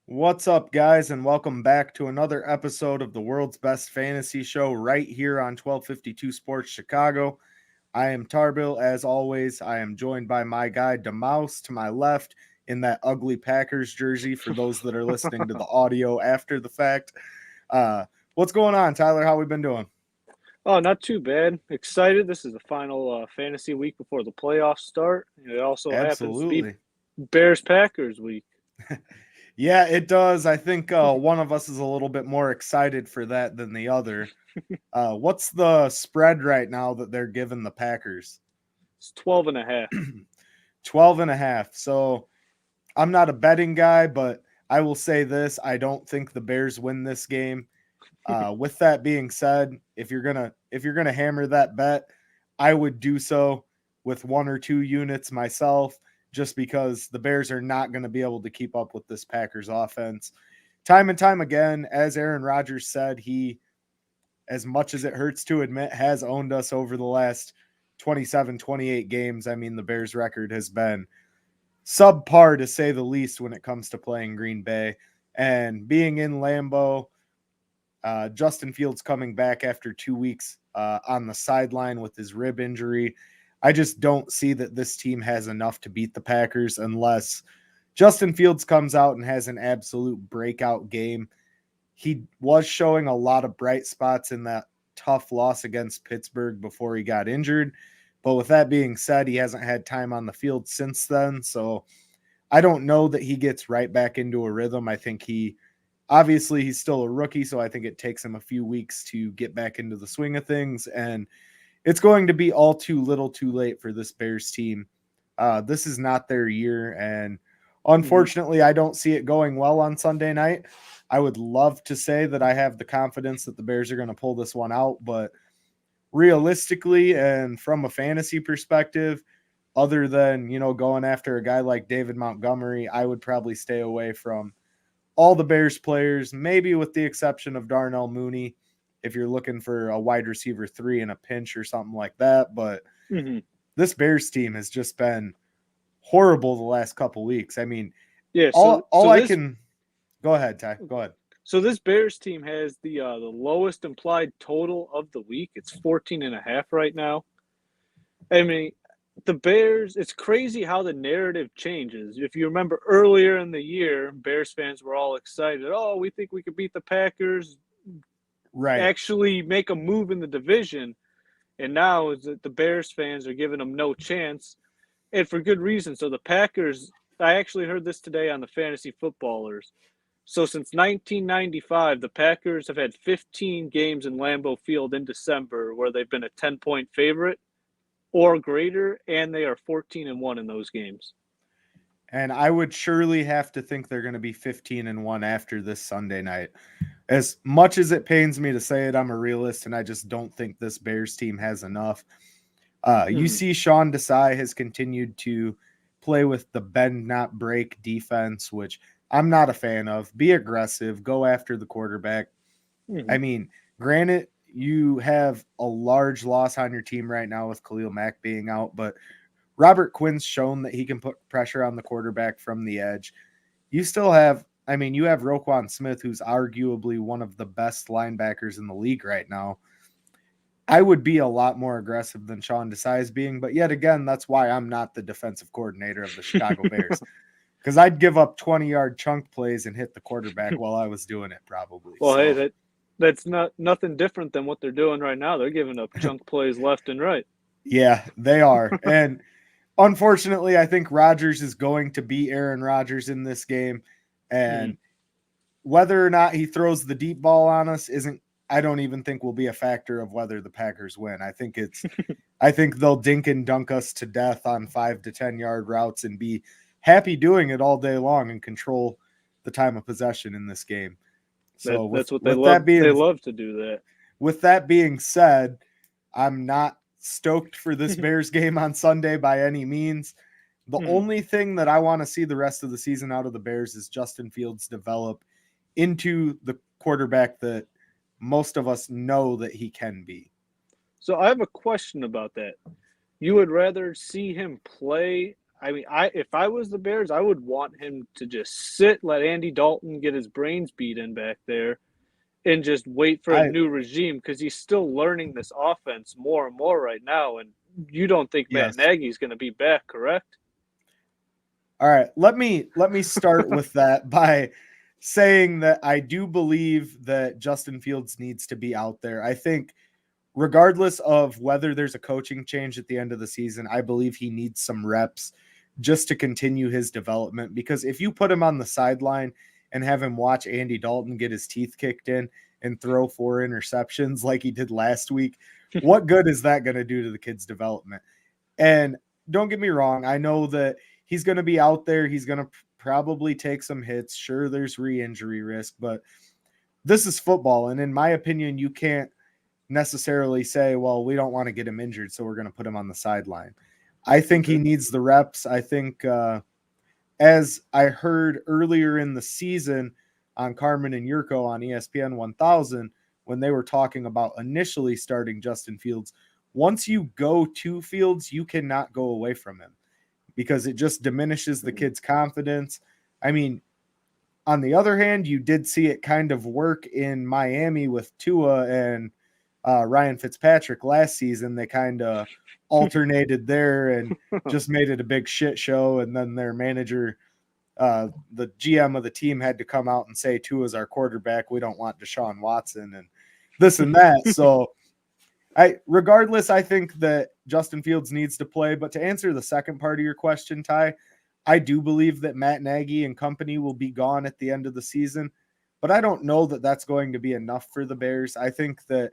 What's up, guys, and welcome back to another episode of the world's best fantasy show right here on 1252 Sports Chicago. I am Tarbill. As always, I am joined by my guy, DaMouse, to my left in that ugly Packers jersey for those that are listening to the audio after the fact. What's going on, Tyler? How we been doing? Oh, not too bad. Excited. This is the final fantasy week before the playoffs start. It also happens to be Absolutely. Bears-Packers week. Yeah, it does. I think one of us is a little bit more excited for that than the other. What's the spread right now that they're giving the Packers? It's 12 and a half. 12 and a half. So I'm not a betting guy, but I will say this. I don't think the Bears win this game. With that being said, if you're gonna hammer that bet, I would do so with one or two units myself, just because the Bears are not going to be able to keep up with this Packers offense. Time and time again, as Aaron Rodgers said, he, as much as it hurts to admit, has owned us over the last 27, 28 games. I mean, the Bears record has been subpar to say the least when it comes to playing Green Bay. And being in Lambeau, Justin Fields coming back after 2 weeks on the sideline with his rib injury. I just don't see that this team has enough to beat the Packers unless Justin Fields comes out and has an absolute breakout game. He was showing a lot of bright spots in that tough loss against Pittsburgh before he got injured. But with that being said, he hasn't had time on the field since then. So I don't know that he gets right back into a rhythm. I think obviously he's still a rookie, so I think it takes him a few weeks to get back into the swing of things. And it's going to be all too little too late for this Bears team. This is not their year. And unfortunately, I don't see it going well on Sunday night. I would love to say that I have the confidence that the Bears are going to pull this one out, but realistically and from a fantasy perspective, other than, going after a guy like David Montgomery, I would probably stay away from all the Bears players, maybe with the exception of Darnell Mooney, if you're looking for a wide receiver 3 in a pinch or something like that. But this Bears team has just been horrible the last couple weeks. I mean, Yeah. all I can go ahead, Ty. Go ahead. So this Bears team has the lowest implied total of the week. It's 14 and a half right now. I mean, the Bears, it's crazy how the narrative changes. If you remember earlier in the year, Bears fans were all excited. Oh, we think we could beat the Packers, Right. actually make a move in the division. And now is that the Bears fans are giving them no chance, and for good reason. So the Packers, I actually heard this today on the Fantasy Footballers. So since 1995, the Packers have had 15 games in Lambeau Field in December where they've been a 10-point favorite or greater, and they are 14-1 in those games. And I would surely have to think they're going to be 15-1 after this Sunday night. As much as it pains me to say it, I'm a realist, and I just don't think this Bears team has enough. You see Sean Desai has continued to play with the bend, not break defense, which I'm not a fan of. Be aggressive. Go after the quarterback. I mean, granted, you have a large loss on your team right now with Khalil Mack being out, but Robert Quinn's shown that he can put pressure on the quarterback from the edge. You still have, you have Roquan Smith, who's arguably one of the best linebackers in the league right now. I would be a lot more aggressive than Sean Desai is being, but yet again, that's why I'm not the defensive coordinator of the Chicago Bears, because I'd give up 20-yard chunk plays and hit the quarterback while I was doing it probably. Well, so. Hey, that's nothing different than what they're doing right now. They're giving up chunk plays left and right. Yeah, they are. And unfortunately, I think Rodgers is going to be Aaron Rodgers in this game. And whether or not he throws the deep ball on us I don't even think will be a factor of whether the Packers win. I think they'll dink and dunk us to death on 5 to 10 yard routes and be happy doing it all day long and control the time of possession in this game. So that's what they love. They love to do that. With that being said, I'm not stoked for this Bears game on Sunday by any means. The only thing that I want to see the rest of the season out of the Bears is Justin Fields develop into the quarterback that most of us know that he can be. So I have a question about that. You would rather see him play if I was the Bears, I would want him to just sit, let Andy Dalton get his brains beat in back there, and just wait for a new regime because he's still learning this offense more and more right now. And you don't think Matt Yes. Nagy's going to be back, correct? All right, let me start with that by saying that I do believe that Justin Fields needs to be out there. I think regardless of whether there's a coaching change at the end of the season, I believe he needs some reps just to continue his development, because if you put him on the sideline and have him watch Andy Dalton get his teeth kicked in and throw 4 interceptions like he did last week, what good is that going to do to the kid's development? And don't get me wrong, I know that he's going to be out there. He's going to probably take some hits. Sure, there's re-injury risk, but this is football. And in my opinion, you can't necessarily say, well, we don't want to get him injured, so we're going to put him on the sideline. I think he needs the reps. I think as I heard earlier in the season on Carmen and Yurko on ESPN 1000, when they were talking about initially starting Justin Fields, once you go to Fields, you cannot go away from him because it just diminishes the kid's confidence. I mean, on the other hand, you did see it kind of work in Miami with Tua and Ryan Fitzpatrick last season. They kind of alternated there and just made it a big shit show. And then their manager, the GM of the team, had to come out and say, Tua's our quarterback. We don't want Deshaun Watson and this and that. So regardless, I think that Justin Fields needs to play. But to answer the second part of your question, Ty, I do believe that Matt Nagy and company will be gone at the end of the season. But I don't know that that's going to be enough for the Bears. I think that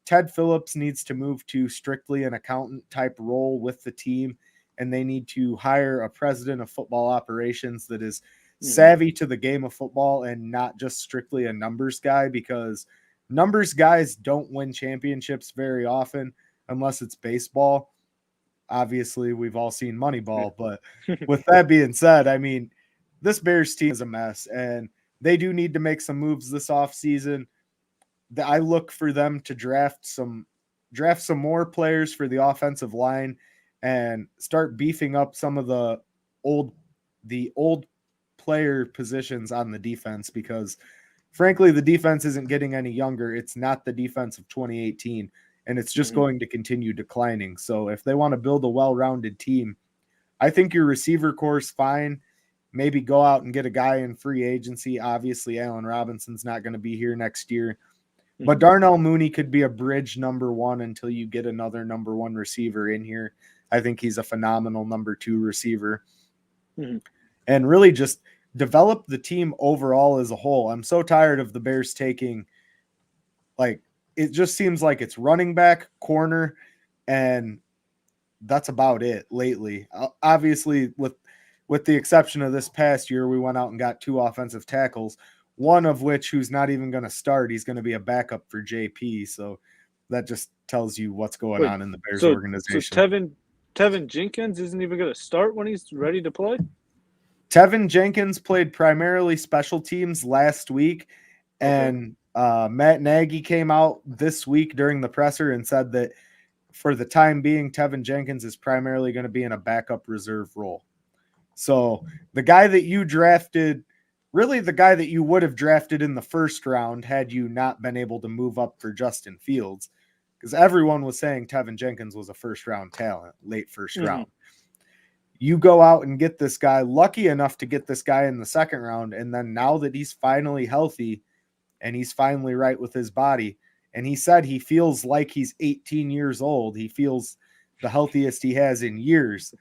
Ted Phillips needs to move to strictly an accountant type role with the team, and they need to hire a president of football operations that is savvy to the game of football and not just strictly a numbers guy, because numbers guys don't win championships very often unless it's baseball. Obviously, we've all seen Moneyball, but with that being said, I mean, this Bears team is a mess, and they do need to make some moves this offseason. I look for them to draft some more players for the offensive line and start beefing up some of the old player positions on the defense, because frankly, the defense isn't getting any younger. It's not the defense of 2018, and it's just going to continue declining. So if they want to build a well-rounded team, I think your receiver core is fine. Maybe go out and get a guy in free agency. Obviously, Allen Robinson's not going to be here next year. But Darnell Mooney could be a bridge number 1 until you get another number 1 receiver in here. I think he's a phenomenal number 2 receiver. And really just develop the team overall as a whole. I'm so tired of the Bears taking, like, it just seems like it's running back, corner, and that's about it lately. Obviously, with the exception of this past year, we went out and got 2 offensive tackles, one of which who's not even going to start. He's going to be a backup for JP. So that just tells you what's going on in the Bears organization. So Tevin Jenkins isn't even going to start when he's ready to play? Tevin Jenkins played primarily special teams last week, and Matt Nagy came out this week during the presser and said that for the time being, Tevin Jenkins is primarily going to be in a backup reserve role. So the guy that you drafted, really the guy that you would have drafted in the first round had you not been able to move up for Justin Fields, because everyone was saying Tevin Jenkins was a first-round talent, late first round. You go out and get this guy, lucky enough to get this guy in the second round, and then now that he's finally healthy and he's finally right with his body, and he said he feels like he's 18 years old, he feels the healthiest he has in years,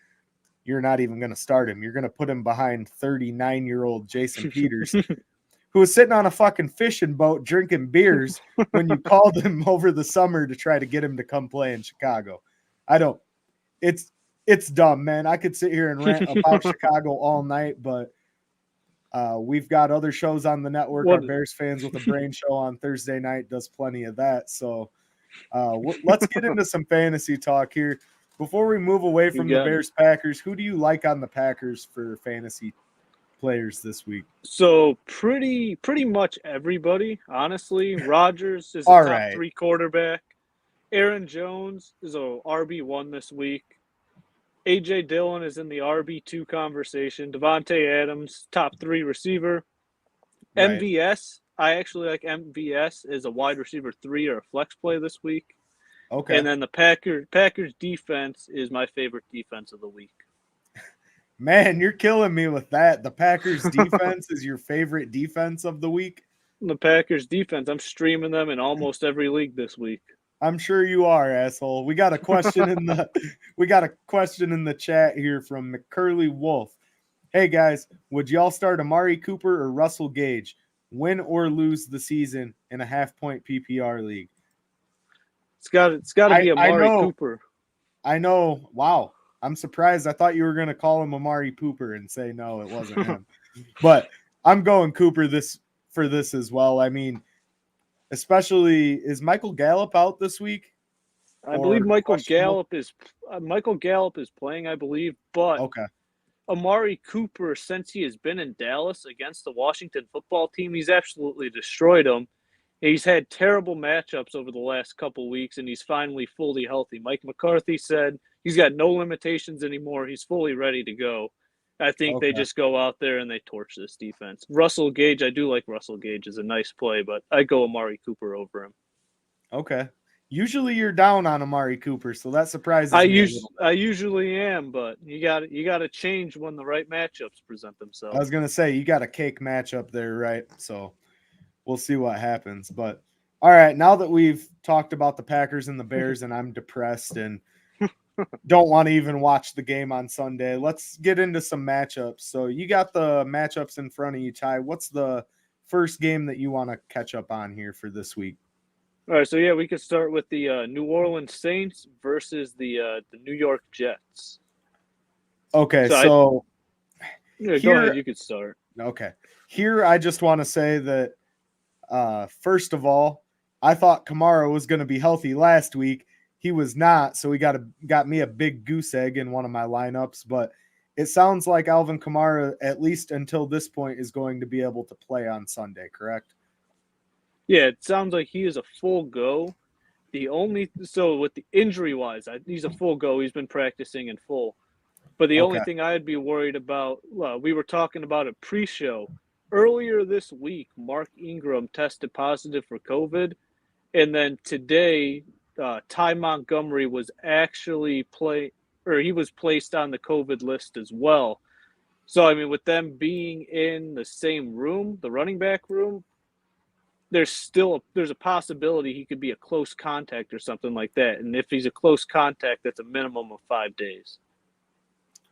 you're not even going to start him. You're going to put him behind 39-year-old Jason Peters, who was sitting on a fucking fishing boat drinking beers when you called him over the summer to try to get him to come play in Chicago. It's dumb, man. I could sit here and rant about Chicago all night, but we've got other shows on the network. Our Bears Fans with a Brain show on Thursday night does plenty of that. So let's get into some fantasy talk here. Before we move away from the Bears-Packers, who do you like on the Packers for fantasy players this week? So pretty much everybody, honestly. Rodgers is a top 3 quarterback. Aaron Jones is a RB1 this week. A.J. Dillon is in the RB2 conversation. Devontae Adams, top 3 receiver. Right. MVS, I actually like MVS as a wide receiver 3 or a flex play this week. Okay. And then the Packers defense is my favorite defense of the week. Man, you're killing me with that. The Packers defense is your favorite defense of the week? The Packers defense, I'm streaming them in almost every league this week. I'm sure you are, asshole. We got a question in the chat here from McCurley Wolf. Hey guys, would y'all start Amari Cooper or Russell Gage? Win or lose the season in a half-point PPR league? It's got to be Amari Cooper. I know. Wow. I'm surprised. I thought you were going to call him Amari Cooper and say no, it wasn't him. But I'm going Cooper for this as well. I mean, especially, is Michael Gallup out this week? I believe Michael Gallup is playing, I believe, but okay. Amari Cooper, since he has been in Dallas against the Washington football team, he's absolutely destroyed them. He's had terrible matchups over the last couple weeks, and he's finally fully healthy. Mike McCarthy said he's got no limitations anymore. He's fully ready to go. I think they just go out there and they torch this defense. Russell Gage, I do like Russell Gage as a nice play, but I go Amari Cooper over him. Okay. Usually you're down on Amari Cooper, so that surprises me. I usually am, but you got to change when the right matchups present themselves. I was gonna say you got a cake matchup there, right? So we'll see what happens. But all right, now that we've talked about the Packers and the Bears, and I'm depressed and don't want to even watch the game on Sunday, let's get into some matchups. So you got the matchups in front of you, Ty. What's the first game that you want to catch up on here for this week? All right, so yeah, we could start with the New Orleans Saints versus the New York Jets. Okay, go ahead. You could start. Okay, here I just want to say that first of all, I thought Kamara was going to be healthy last week. He was not, so he got me a big goose egg in one of my lineups. But it sounds like Alvin Kamara, at least until this point, is going to be able to play on Sunday. Correct? Yeah, it sounds like he is a full go. With the injury wise, he's a full go. He's been practicing in full. But the only thing I'd be worried about, we were talking about a pre-show earlier this week. Mark Ingram tested positive for COVID, and then today, Ty Montgomery was actually he was placed on the COVID list as well. So I mean, with them being in the same room, the running back room, there's a possibility he could be a close contact or something like that. And if he's a close contact, that's a minimum of 5 days.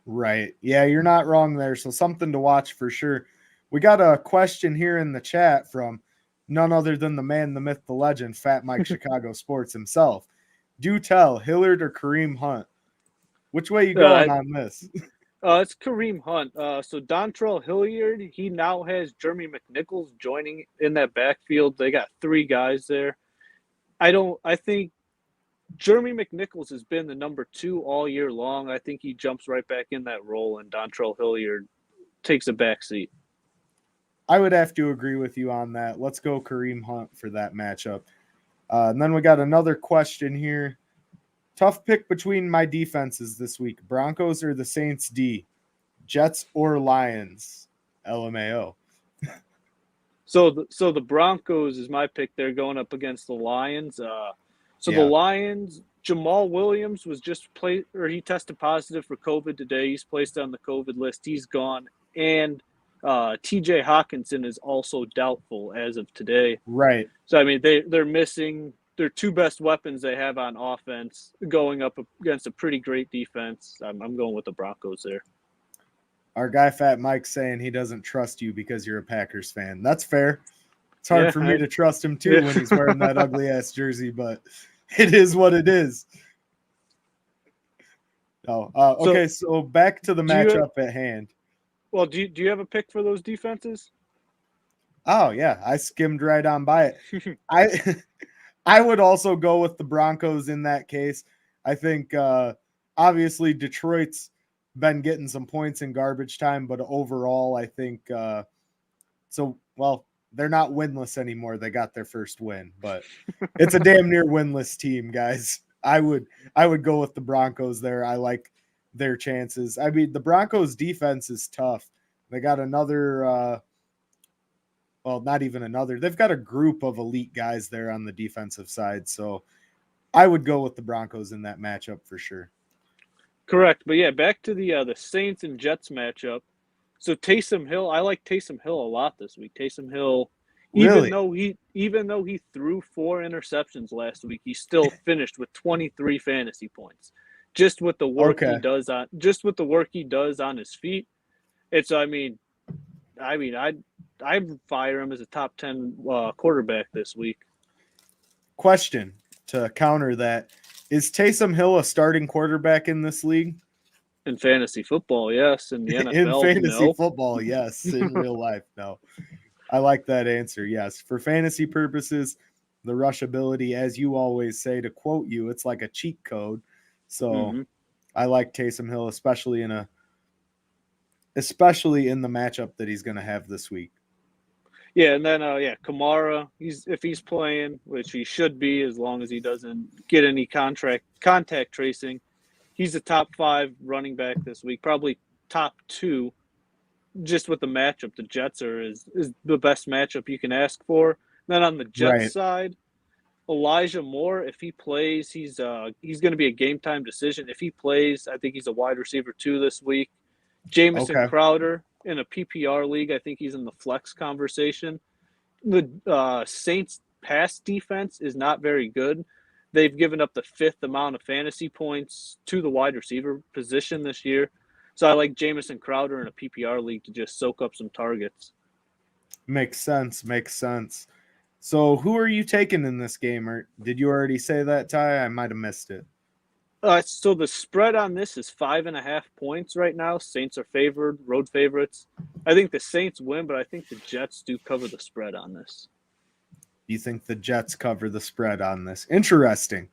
Right. Yeah, you're not wrong there. So something to watch for sure. We got a question here in the chat from none other than the man, the myth, the legend, Fat Mike Chicago Sports himself. Do tell, Hillard or Kareem Hunt? Which way you going on this? It's Kareem Hunt. So Dontrell Hilliard, he now has Jeremy McNichols joining in that backfield. They got 3 guys there. I think Jeremy McNichols has been the number 2 all year long. I think he jumps right back in that role, and Dontrell Hilliard takes a back seat. I would have to agree with you on that. Let's go Kareem Hunt for that matchup. And then we got another question here. Tough pick between my defenses this week. Broncos or the Saints D? Jets or Lions? LMAO. So the Broncos is my pick. They're going up against the Lions. The Lions, Jamal Williams was he tested positive for COVID today. He's placed on the COVID list. He's gone. And TJ Hawkinson is also doubtful as of today. Right. So, I mean, they're missing their 2 best weapons they have on offense going up against a pretty great defense. I'm going with the Broncos there. Our guy Fat Mike's saying he doesn't trust you because you're a Packers fan. That's fair. It's hard for me to trust him too when he's wearing that ugly ass jersey, but it is what it is. Okay, so back to the matchup at hand. Well, do you have a pick for those defenses? Oh yeah, I skimmed right on by it. I would also go with the Broncos in that case. I think obviously Detroit's been getting some points in garbage time, but overall I think they're not winless anymore. They got their first win, but it's a damn near winless team, guys. I would go with the Broncos there. I like their chances. I mean, the Broncos defense is tough. They got another well, not even another. They've got a group of elite guys there on the defensive side. So I would go with the Broncos in that matchup for sure. Correct. But yeah, back to the Saints and Jets matchup. So Taysom Hill, I like Taysom Hill a lot this week. Taysom Hill, Really? even though he threw 4 interceptions last week, he still finished with 23 fantasy points. Just with the work he does on his feet. It's I'd fire him as a top 10 quarterback this week. Question to counter that. Is Taysom Hill a starting quarterback in this league? In fantasy football, yes. In the NFL, in fantasy no. football, yes. In real life, no. I like that answer, yes. For fantasy purposes, the rushability, as you always say, to quote you, it's like a cheat code. So I like Taysom Hill, especially in the matchup that he's going to have this week. Yeah, and then Kamara, if he's playing, which he should be as long as he doesn't get any contact tracing, he's a top 5 running back this week, probably top 2. Just with the matchup, the Jets is the best matchup you can ask for. Then on the Jets side, Elijah Moore, if he plays, he's going to be a game time decision. If he plays, I think he's a wide receiver 2 this week. Jamison Crowder in a PPR league, I think he's in the flex conversation. The Saints pass defense is not very good. They've given up the 5th amount of fantasy points to the wide receiver position this year. So I like Jamison Crowder in a PPR league to just soak up some targets. Makes sense. So who are you taking in this game? Or did you already say that, Ty? I might have missed it. So the spread on this is 5.5 points right now. Saints are favored, road favorites. I think the Saints win, but I think the Jets do cover the spread on this. You think the Jets cover the spread on this? Interesting.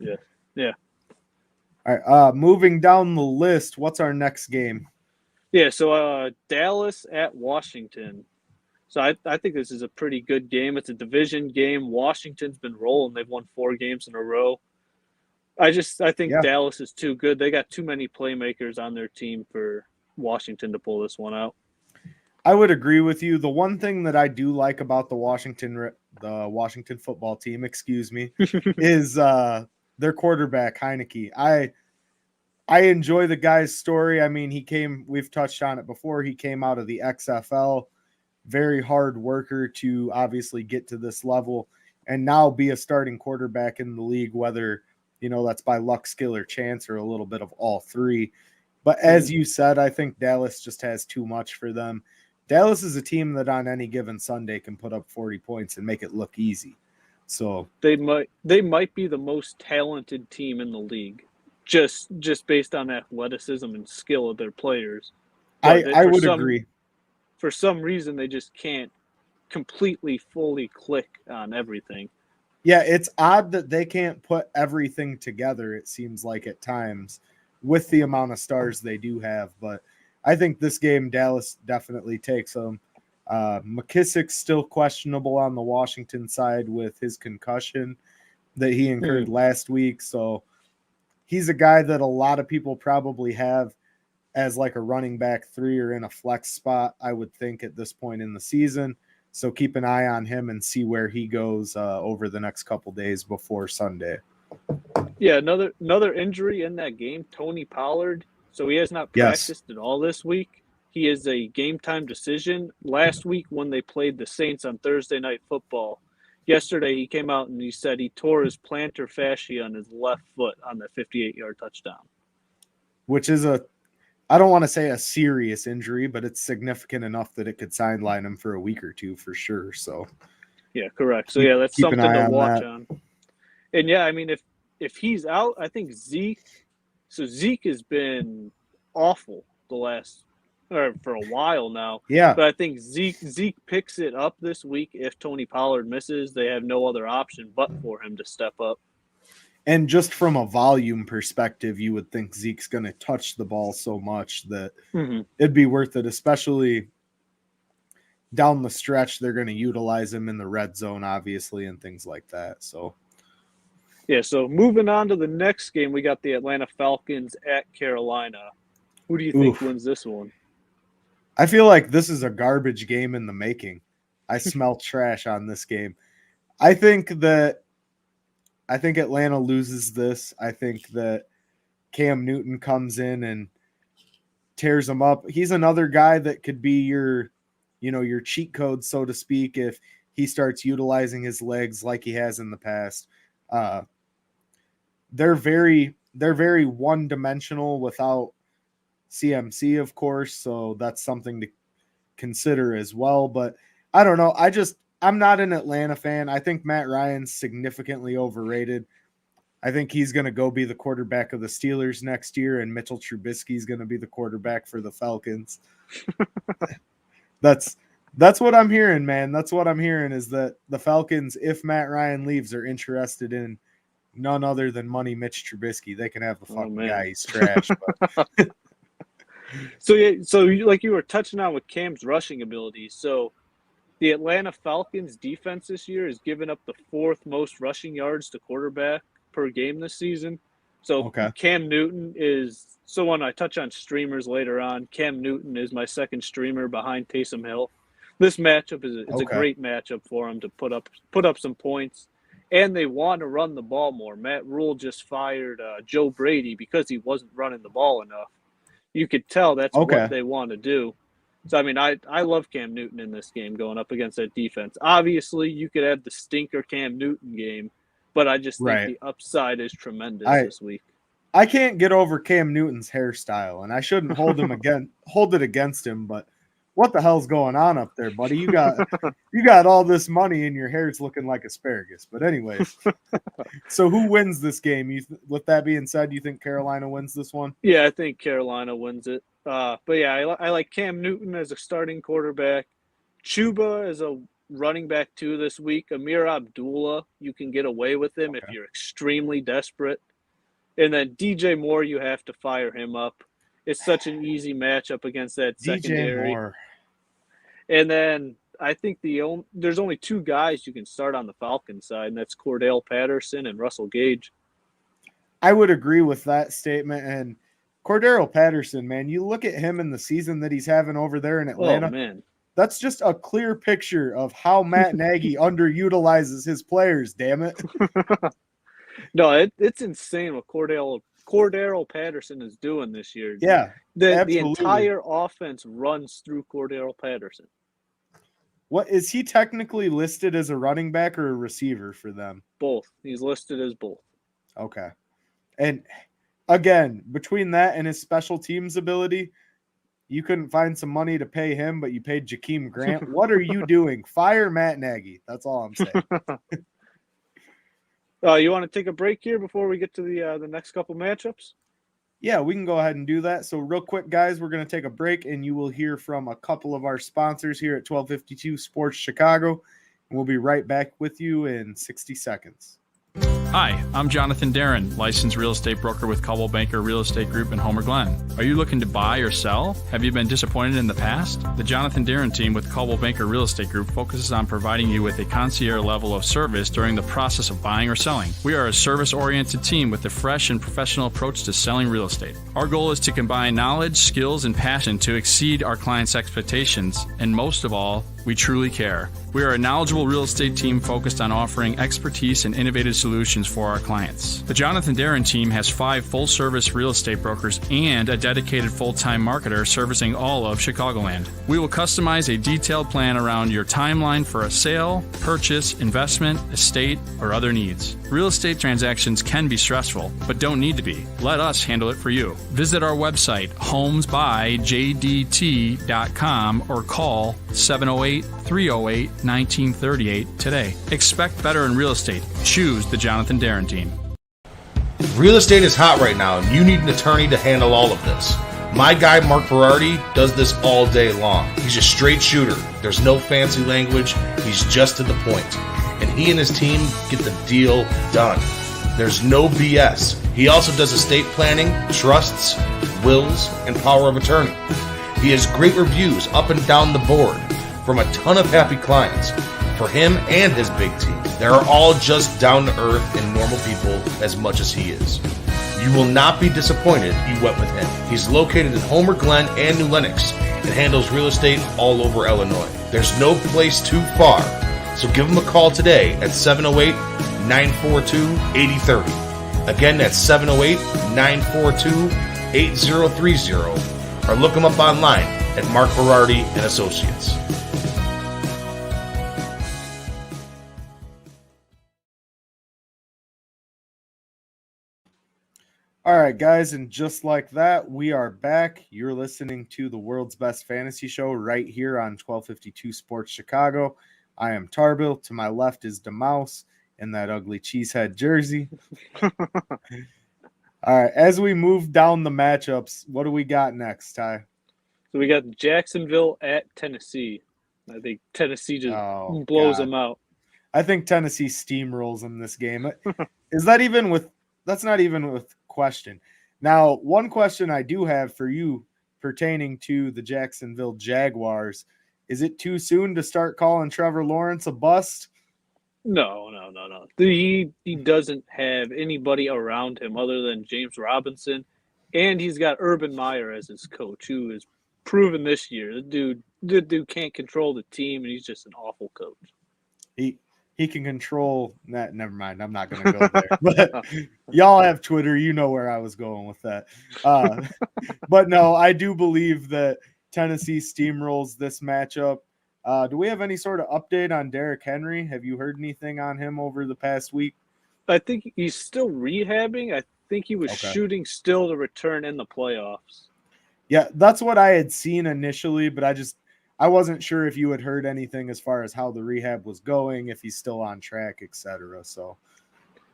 Yeah. All right. Moving down the list, what's our next game? Yeah, so Dallas at Washington. So I think this is a pretty good game. It's a division game. Washington's been rolling. They've won 4 games in a row. I think Dallas is too good. They got too many playmakers on their team for Washington to pull this one out. I would agree with you. The one thing that I do like about the Washington football team, is their quarterback, Heineke. I enjoy the guy's story. I mean, we've touched on it before. He came out of the XFL, very hard worker to obviously get to this level and now be a starting quarterback in the league, whether, that's by luck, skill, or chance, or a little bit of all 3. But as you said, I think Dallas just has too much for them. Dallas is a team that on any given Sunday can put up 40 points and make it look easy. So they might be the most talented team in the league, just based on athleticism and skill of their players. I would agree. For some reason, they just can't completely, fully click on everything. Yeah, it's odd that they can't put everything together, it seems like at times, with the amount of stars they do have. But I think this game, Dallas definitely takes them. McKissick's still questionable on the Washington side with his concussion that he incurred last week. So he's a guy that a lot of people probably have as like a running back 3 or in a flex spot, I would think, at this point in the season. So keep an eye on him and see where he goes over the next couple days before Sunday. Yeah, another injury in that game, Tony Pollard. So he has not practiced at all this week. He is a game-time decision. Last week when they played the Saints on Thursday Night Football, yesterday he came out and he said he tore his plantar fascia on his left foot on that 58-yard touchdown. Which is I don't want to say a serious injury, but it's significant enough that it could sideline him for a week or 2 for sure. So, yeah, correct. So, yeah, that's something to watch on. And, yeah, I mean, if he's out, I think Zeke has been awful for a while now. Yeah. But I think Zeke picks it up this week. If Tony Pollard misses, they have no other option but for him to step up. And just from a volume perspective, you would think Zeke's going to touch the ball so much that it'd be worth it, especially down the stretch. They're going to utilize him in the red zone, obviously, and things like that. So, yeah, so moving on to the next game, we got the Atlanta Falcons at Carolina. Who do you think wins this one? I feel like this is a garbage game in the making. I smell trash on this game. I think Atlanta loses this. I think that Cam Newton comes in and tears them up. He's another guy that could be your cheat code, so to speak, if he starts utilizing his legs like he has in the past. They're very one-dimensional without CMC, of course, so that's something to consider as well. But I don't know. I'm not an Atlanta fan. I think Matt Ryan's significantly overrated. I think he's going to go be the quarterback of the Steelers next year, and Mitchell Trubisky is going to be the quarterback for the Falcons. That's what I'm hearing, man. That's what I'm hearing is that the Falcons, if Matt Ryan leaves, are interested in none other than money Mitch Trubisky. They can have the fucking guy. He's trash. But. So like you were touching on with Cam's rushing ability. So the Atlanta Falcons defense this year has given up the 4th most rushing yards to quarterback per game this season. So Cam Newton is – so when I touch on streamers later on, Cam Newton is my second streamer behind Taysom Hill. This matchup is a great matchup for him to put up some points. And they want to run the ball more. Matt Rule just fired Joe Brady because he wasn't running the ball enough. You could tell that's what they want to do. So, I mean, I love Cam Newton in this game going up against that defense. Obviously, you could have the stinker Cam Newton game, but I just think the upside is tremendous this week. I can't get over Cam Newton's hairstyle, and I shouldn't hold it against him, but what the hell's going on up there, buddy? You got all this money and your hair's looking like asparagus. But anyways, so who wins this game? With that being said, you think Carolina wins this one? Yeah, I think Carolina wins it. But yeah, I like Cam Newton as a starting quarterback. Chuba as a running back too this week. Amir Abdullah, you can get away with him if you're extremely desperate. And then DJ Moore, you have to fire him up. It's such an easy matchup against that secondary. DJ Moore. And then I think there's only 2 guys you can start on the Falcons side, and that's Cordell Patterson and Russell Gage. I would agree with that statement. And Cordell Patterson, man, you look at him in the season that he's having over there in Atlanta. Oh, man. That's just a clear picture of how Matt Nagy underutilizes his players, damn it. No, it's insane what Cordell Patterson is doing this year. Yeah, the entire offense runs through Cordell Patterson. What is he technically listed as, a running back or a receiver for them? Both. He's listed as both. Okay. And again, between that and his special teams ability, you couldn't find some money to pay him, but you paid Jakeem Grant. What are you doing? Fire Matt Nagy. That's all I'm saying. You want to take a break here before we get to the next couple matchups? Yeah, we can go ahead and do that. So real quick, guys, we're going to take a break, and you will hear from a couple of our sponsors here at 1252 Sports Chicago. And we'll be right back with you in 60 seconds. Hi, I'm Jonathan Darren, licensed real estate broker with Coldwell Banker Real Estate Group in Homer Glen. Are you looking to buy or sell? Have you been disappointed in the past? The Jonathan Darren team with Coldwell Banker Real Estate Group focuses on providing you with a concierge level of service during the process of buying or selling. We are a service-oriented team with a fresh and professional approach to selling real estate. Our goal is to combine knowledge, skills, and passion to exceed our clients' expectations, and most of all, we truly care. We are a knowledgeable real estate team focused on offering expertise and innovative solutions for our clients. The Jonathan Darren team has 5 full-service real estate brokers and a dedicated full-time marketer servicing all of Chicagoland. We will customize a detailed plan around your timeline for a sale, purchase, investment, estate, or other needs. Real estate transactions can be stressful, but don't need to be. Let us handle it for you. Visit our website, homesbyjdt.com, or call 708-308-1938 today. Expect better in real estate. Choose the Jonathan Darren team. Real estate is hot right now, and you need an attorney to handle all of this. My guy, Mark Berardi, does this all day long. He's a straight shooter. There's no fancy language. He's just to the point. And he and his team get the deal done. There's no BS. He also does estate planning, trusts, wills, and power of attorney. He has great reviews up and down the board from a ton of happy clients. For him and his big team, they're all just down to earth and normal people as much as he is. You will not be disappointed you went with him. He's located in Homer Glen and New Lenox and handles real estate all over Illinois. There's no place too far, so give him a call today at 708-942-8030. Again, that's 708-942-8030, or look him up online at Mark Berardi and Associates. All right, guys, and just like that, we are back. You're listening to the world's best fantasy show right here on 1252 Sports Chicago. I am Tarbill. To my left is DaMouse in that ugly cheesehead jersey. All right, as we move down the matchups, what do we got next, Ty? So we got Jacksonville at Tennessee. I think Tennessee just blows them out. I think Tennessee steamrolls them this game. Is that even with – that's not even with question. Now, one question I do have for you pertaining to the Jacksonville Jaguars, is it too soon to start calling Trevor Lawrence a bust? No. He doesn't have anybody around him other than James Robinson, and he's got Urban Meyer as his coach, who has proven this year the dude can't control the team, and he's just an awful coach. He can control that. Never mind. I'm not going to go there. But y'all have Twitter. You know where I was going with that. But no, I do believe that Tennessee steamrolls this matchup. Do we have any sort of update on Derrick Henry? Have you heard anything on him over the past week? I think he's still rehabbing. I think he was shooting still to return in the playoffs. Yeah, that's what I had seen initially, but I wasn't sure if you had heard anything as far as how the rehab was going, if he's still on track, etc. So,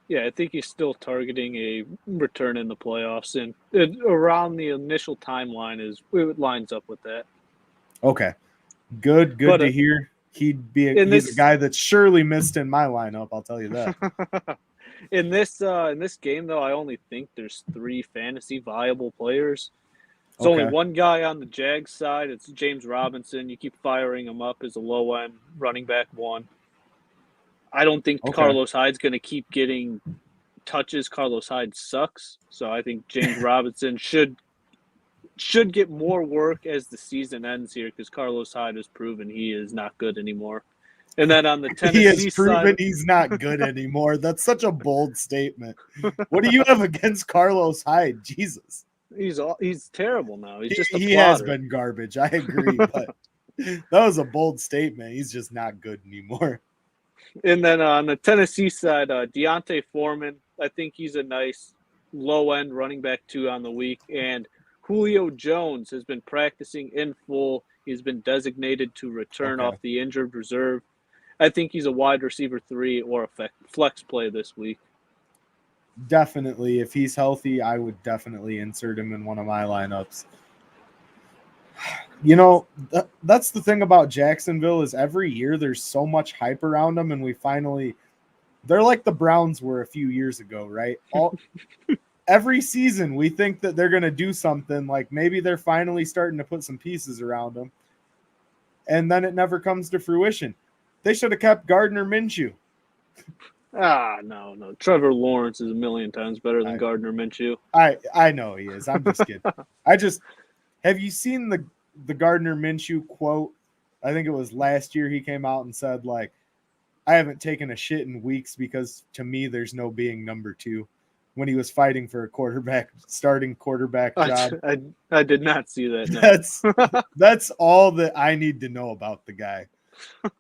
yeah, I think he's still targeting a return in the playoffs, and around the initial timeline it lines up with that. Okay, good to hear. He's a guy that's surely missed in my lineup. I'll tell you that. In this game, though, I only think there's 3 fantasy viable players. It's only one guy on the Jags side. It's James Robinson. You keep firing him up as a low-end running back 1. I don't think Carlos Hyde's going to keep getting touches. Carlos Hyde sucks. So I think James Robinson should get more work as the season ends here, because Carlos Hyde has proven he is not good anymore. And then on the Tennessee side, he has proven he's not good anymore. That's such a bold statement. What do you have against Carlos Hyde? Jesus. He's terrible now. He's just he has been garbage. I agree, but that was a bold statement. He's just not good anymore. And then on the Tennessee side, Deontay Foreman, I think he's a nice low-end running back 2 on the week. And Julio Jones has been practicing in full. He's been designated to return off the injured reserve. I think he's a wide receiver 3 or a flex play this week. Definitely. If he's healthy, I would definitely insert him in one of my lineups. You know, that's the thing about Jacksonville is every year there's so much hype around them, and they're like the Browns were a few years ago, right? Every season we think that they're going to do something, like maybe they're finally starting to put some pieces around them, and then it never comes to fruition. They should have kept Gardner Minshew. No. Trevor Lawrence is a million times better than Gardner Minshew. I know he is. I'm just kidding. Have you seen the Gardner Minshew quote? I think it was last year he came out and said, like, I haven't taken a shit in weeks because to me there's no being number 2, when he was fighting for a starting quarterback job. I did not see that. No. That's all that I need to know about the guy.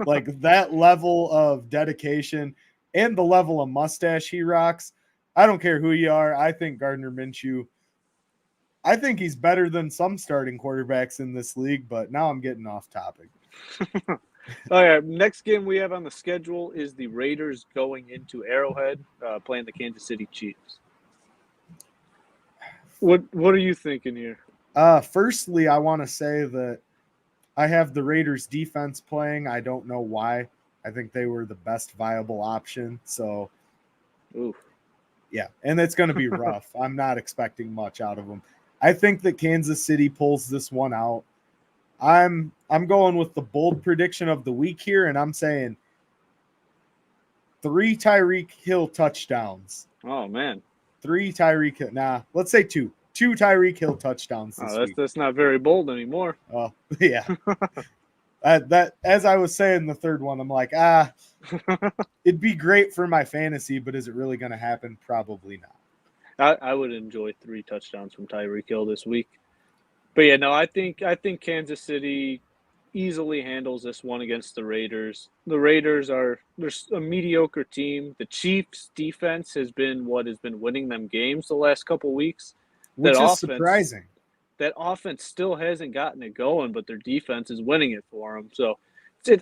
Like that level of dedication and the level of mustache he rocks. I don't care who you are. I think Gardner Minshew, I think he's better than some starting quarterbacks in this league, but now I'm getting off topic. All right, next game we have on the schedule is the Raiders going into Arrowhead, playing the Kansas City Chiefs. What are you thinking here? Firstly, I want to say that I have the Raiders defense playing. I don't know why. I think they were the best viable option. So, yeah, and it's going to be rough. I'm not expecting much out of them. I think that Kansas City pulls this one out. I'm going with the bold prediction of the week here, and I'm saying 3 Tyreek Hill touchdowns. Oh, man. 3 Tyreek Hill. Nah, let's say 2. 2 Tyreek Hill touchdowns this week. That's not very bold anymore. Oh, yeah. That as I was saying the third one, I'm like, it'd be great for my fantasy, but is it really going to happen? Probably not. I would enjoy 3 touchdowns from Tyreek Hill this week. But yeah, no, I think Kansas City easily handles this one against the Raiders. The Raiders they're a mediocre team. The Chiefs' defense has been what has been winning them games the last couple weeks. Which is surprising. That offense still hasn't gotten it going, but their defense is winning it for them. So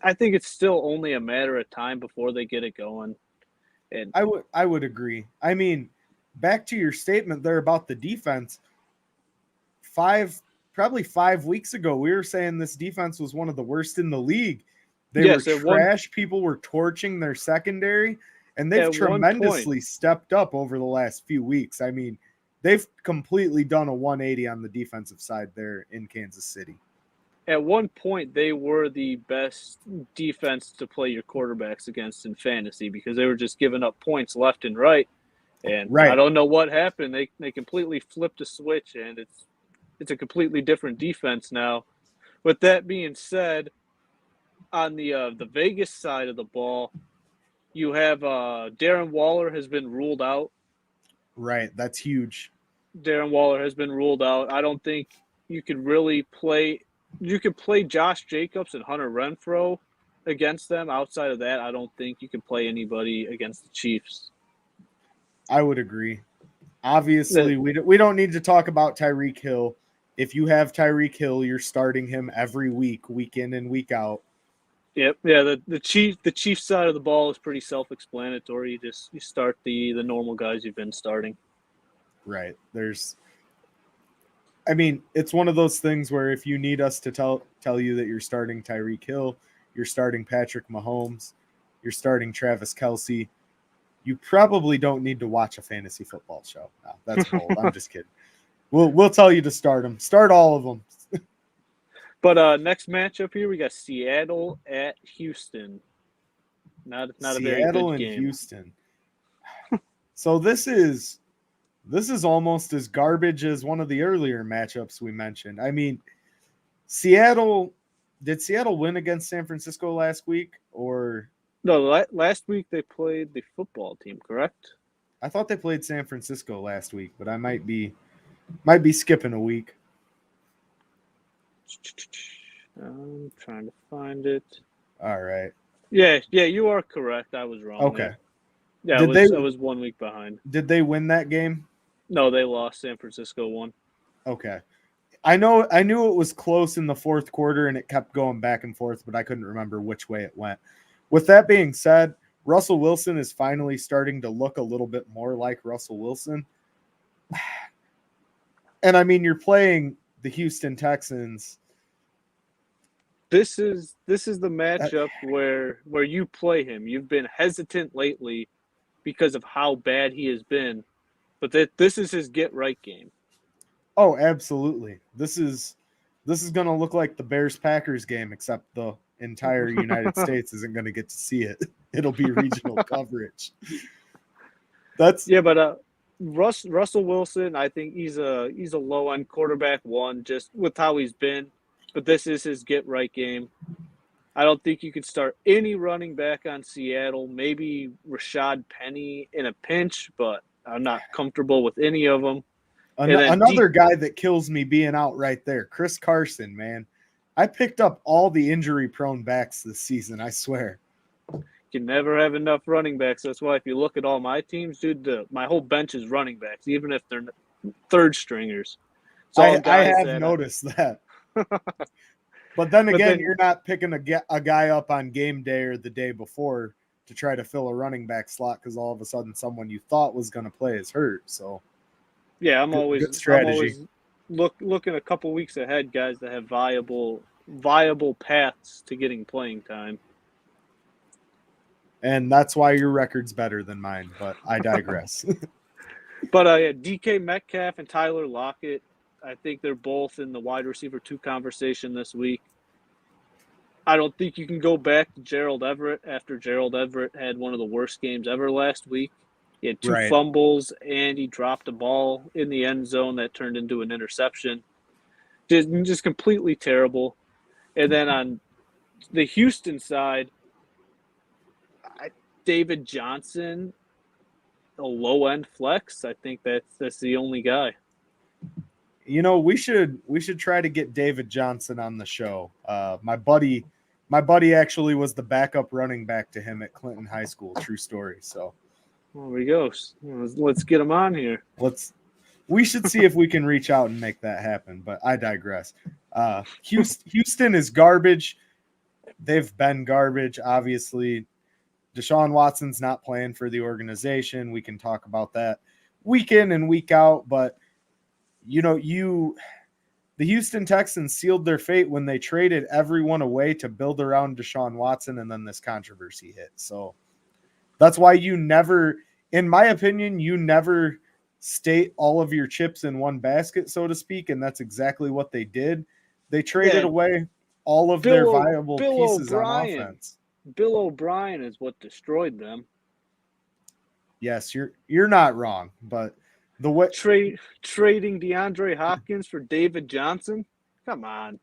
I think it's still only a matter of time before they get it going. And I would agree. I mean, back to your statement there about the defense, probably 5 weeks ago, we were saying this defense was one of the worst in the league. They were trash. People were torching their secondary, and they've tremendously stepped up over the last few weeks. I mean, they've completely done a 180 on the defensive side there in Kansas City. At one point, they were the best defense to play your quarterbacks against in fantasy because they were just giving up points left and right. And I don't know what happened. They completely flipped a switch, and it's a completely different defense now. With that being said, on the Vegas side of the ball, you have Darren Waller has been ruled out. Right, that's huge. Darren Waller has been ruled out. I don't think you could really play. You could play Josh Jacobs and Hunter Renfrow against them. Outside of that, I don't think you can play anybody against the Chiefs. I would agree. Obviously, we don't need to talk about Tyreek Hill. If you have Tyreek Hill, you're starting him every week, week in and week out. Yep. Yeah, the Chiefs side of the ball is pretty self-explanatory. You start the normal guys you've been starting. Right. It's one of those things where if you need us to tell you that you're starting Tyreek Hill, you're starting Patrick Mahomes, you're starting Travis Kelce, you probably don't need to watch a fantasy football show. No, that's bold. I'm just kidding. We'll tell you to start them. Start all of them. But next matchup here, we got Seattle at Houston. Not a very good game. Seattle and Houston. So this is almost as garbage as one of the earlier matchups we mentioned. I mean, did Seattle win against San Francisco last week? Or no, last week they played the football team, correct? I thought they played San Francisco last week, but I might be skipping a week. I'm trying to find it. All right. Yeah, you are correct. I was wrong. Okay. There. Yeah, I was 1 week behind. Did they win that game? No, they lost. San Francisco won. Okay. I knew it was close in the fourth quarter and it kept going back and forth, but I couldn't remember which way it went. With that being said, Russell Wilson is finally starting to look a little bit more like Russell Wilson. And I mean, you're playing the Houston Texans. This is the matchup where you play him. You've been hesitant lately because of how bad he has been, but this is his get right game. Oh, absolutely. This is going to look like the Bears-Packers game, except the entire United States isn't going to get to see it. It'll be regional coverage. But Russell Wilson, I think he's a low end quarterback one, just with how he's been. But this is his get right game. I don't think you could start any running back on Seattle. Maybe Rashad Penny in a pinch, but I'm not comfortable with any of them. Another guy that kills me being out right there, Chris Carson, man. I picked up all the injury-prone backs this season, I swear. You can never have enough running backs. That's why if you look at all my teams, dude, my whole bench is running backs, even if they're third stringers. So I have noticed that. But then again, you're not picking a guy up on game day or the day before to try to fill a running back slot because all of a sudden someone you thought was going to play is hurt. So, yeah, I'm always looking a couple weeks ahead, guys that have viable paths to getting playing time. And that's why your record's better than mine, but I digress. But DK Metcalf and Tyler Lockett, I think they're both in the wide receiver 2 conversation this week. I don't think you can go back to Gerald Everett after Gerald Everett had one of the worst games ever last week. He had 2 Right. fumbles, and he dropped a ball in the end zone that turned into an interception. Just completely terrible. And then on the Houston side, David Johnson, a low-end flex. I think that's the only guy. You know, we should try to get David Johnson on the show. My buddy actually was the backup running back to him at Clinton High School. True story. So There we go. Let's get him on here. We should see if we can reach out and make that happen. But I digress. Houston is garbage. They've been garbage. Obviously, Deshaun Watson's not playing for the organization. We can talk about that week in and week out, but the Houston Texans sealed their fate when they traded everyone away to build around Deshaun Watson, and then this controversy hit. So that's why in my opinion, you never state all of your chips in one basket, so to speak, and that's exactly what they did. They traded away all of their viable pieces on offense. Bill O'Brien is what destroyed them. Yes, you're not wrong, but the way trading DeAndre Hopkins for David Johnson, come on.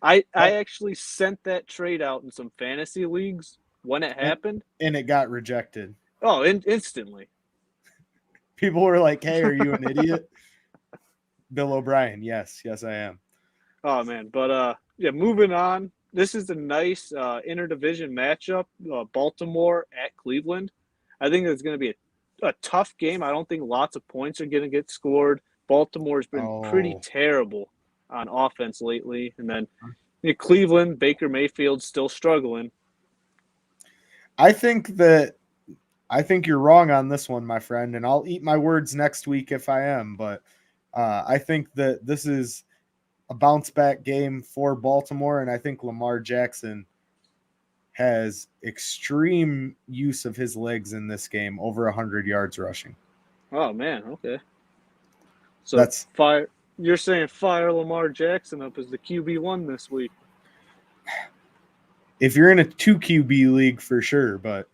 I actually sent that trade out in some fantasy leagues when it happened, and it got rejected. Oh, instantly. People were like, "Hey, are you an idiot?" Bill O'Brien, yes, I am. Oh man, but moving on. This is a nice interdivision matchup. Baltimore at Cleveland. I think it's going to be a tough game. I don't think lots of points are going to get scored. Baltimore's been pretty terrible on offense lately. And then Cleveland, Baker Mayfield's still struggling. I think you're wrong on this one, my friend, and I'll eat my words next week if I am. But I think that this is a bounce-back game for Baltimore, and I think Lamar Jackson has extreme use of his legs in this game, over 100 yards rushing. Oh, man, okay. So you're saying fire Lamar Jackson up as the QB1 this week. If you're in a 2 QB league, for sure, but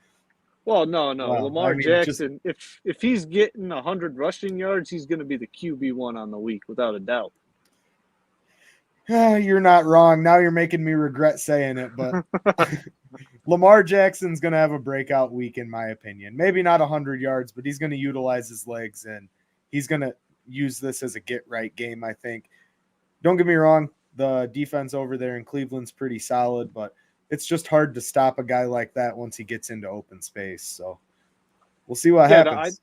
well, no. Lamar Jackson, if he's getting 100 rushing yards, he's going to be the QB1 on the week, without a doubt. You're not wrong. Now you're making me regret saying it, but Lamar Jackson's going to have a breakout week, in my opinion. Maybe not 100 yards, but he's going to utilize his legs, and he's going to use this as a get-right game, I think. Don't get me wrong. The defense over there in Cleveland's pretty solid, but it's just hard to stop a guy like that once he gets into open space. So we'll see what happens.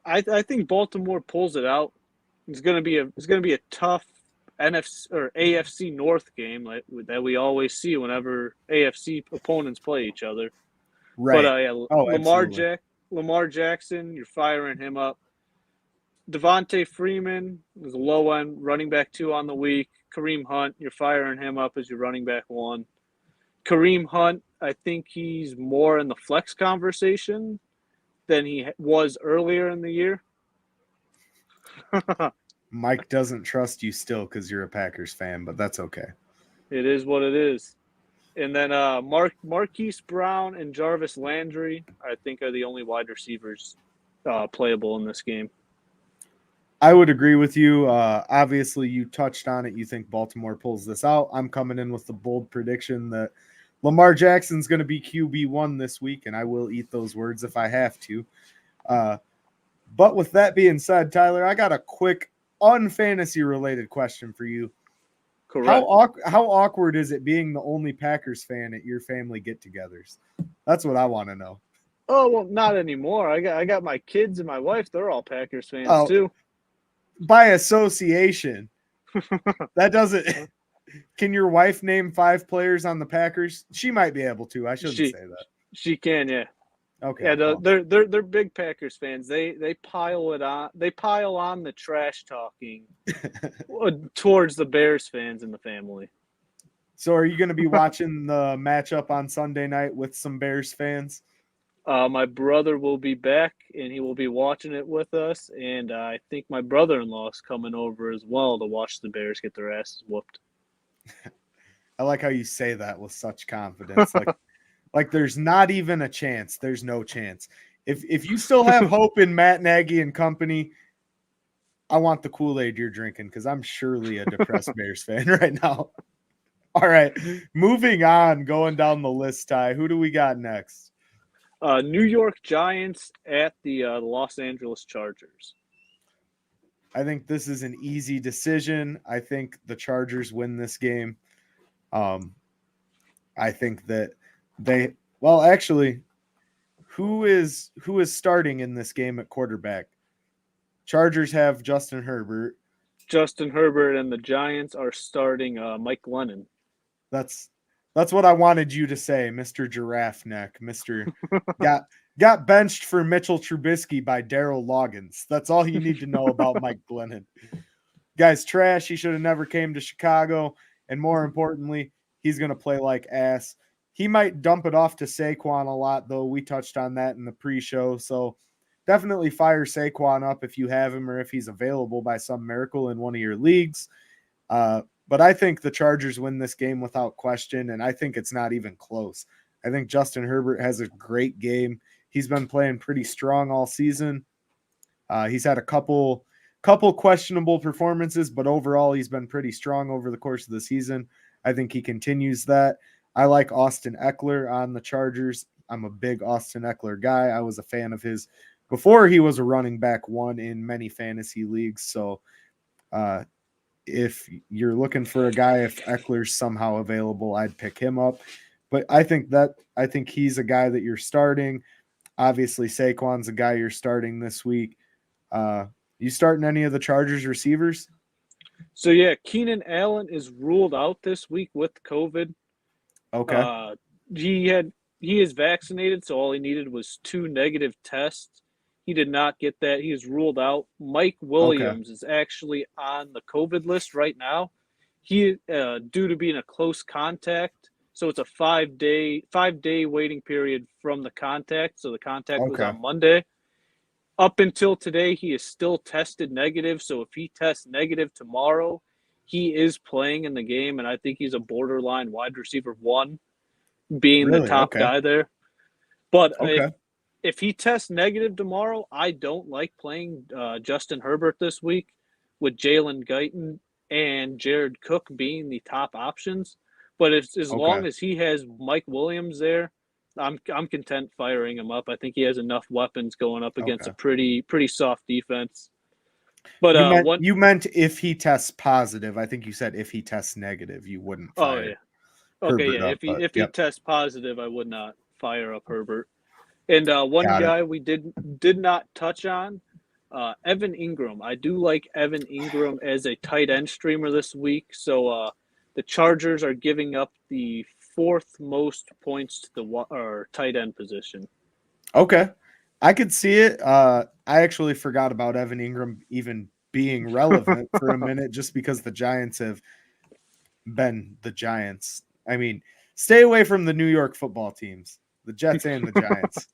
I think Baltimore pulls it out. It's going to be a tough NFC or AFC North game that we always see whenever AFC opponents play each other. Right. But Lamar Jackson, you're firing him up. Devontae Freeman is a low end running back 2 on the week. Kareem Hunt, you're firing him up as your running back 1. Kareem Hunt, I think he's more in the flex conversation than he was earlier in the year. Mike doesn't trust you still because you're a Packers fan, but that's okay. It is what it is. And then Marquise Brown and Jarvis Landry, I think, are the only wide receivers playable in this game. I would agree with you. Obviously, you touched on it. You think Baltimore pulls this out. I'm coming in with the bold prediction that Lamar Jackson's going to be QB1 this week, and I will eat those words if I have to. But with that being said, Tyler, I got a quick unfantasy-related question for you. Correct. How awkward is it being the only Packers fan at your family get-togethers? That's what I want to know. Oh, well, not anymore. I got my kids and my wife. They're all Packers fans, too. By association. That doesn't – can your wife name 5 players on the Packers? She might be able to. I shouldn't say that. She can, yeah. Okay. Yeah, they're big Packers fans. They pile it on. They pile on the trash talking towards the Bears fans in the family. So, are you going to be watching the matchup on Sunday night with some Bears fans? My brother will be back, and he will be watching it with us. And I think my brother-in-law is coming over as well to watch the Bears get their asses whooped. I like how you say that with such confidence. Like there's not even a chance. There's no chance. If you still have hope in Matt Nagy and company, I want the Kool-Aid you're drinking because I'm surely a depressed Bears fan right now. All right, moving on, going down the list, Ty. Who do we got next? New York Giants at the Los Angeles Chargers. I think this is an easy decision. I think the Chargers win this game. I think that who is starting in this game at quarterback? Chargers have Justin Herbert. Justin Herbert and the Giants are starting Mike Glennon. That's what I wanted you to say, Mr. Giraffe Neck. Mr. got benched for Mitchell Trubisky by Darryl Loggins. That's all you need to know about Mike Glennon. Guy's trash. He should have never came to Chicago. And more importantly, he's going to play like ass. He might dump it off to Saquon a lot, though. We touched on that in the pre-show. So definitely fire Saquon up if you have him or if he's available by some miracle in one of your leagues. But I think the Chargers win this game without question, and I think it's not even close. I think Justin Herbert has a great game. He's been playing pretty strong all season. He's had a couple questionable performances, but overall he's been pretty strong over the course of the season. I think he continues that. I like Austin Eckler on the Chargers. I'm a big Austin Eckler guy. I was a fan of his before he was a running back one in many fantasy leagues. So if you're looking for a guy, if Eckler's somehow available, I'd pick him up. But I think he's a guy that you're starting. Obviously, Saquon's a guy you're starting this week. You starting any of the Chargers receivers? So, yeah, Keenan Allen is ruled out this week with COVID. Okay. He is vaccinated, so all he needed was 2 negative tests. He did not get that. He is ruled out. Mike Williams is actually on the COVID list right now. He due to being a close contact, so it's a 5-day waiting period from the contact. So the contact was on Monday. Up until today, he is still tested negative. So if he tests negative tomorrow, he is playing in the game, and I think he's a borderline wide receiver 1, being the top guy there. But if he tests negative tomorrow, I don't like playing Justin Herbert this week with Jalen Guyton and Jared Cook being the top options. But as long as he has Mike Williams there, I'm content firing him up. I think he has enough weapons going up against a pretty soft defense. But you meant if he tests positive. I think you said if he tests negative, you wouldn't fire. If he tests positive, I would not fire up Herbert. And one guy we did not touch on, Evan Ingram. I do like Evan Ingram as a tight end streamer this week. So the Chargers are giving up the 4th most points to the tight end position. Okay. I could see it. I actually forgot about Evan Ingram even being relevant for a minute just because the Giants have been the Giants. I mean, stay away from the New York football teams, the Jets and the Giants.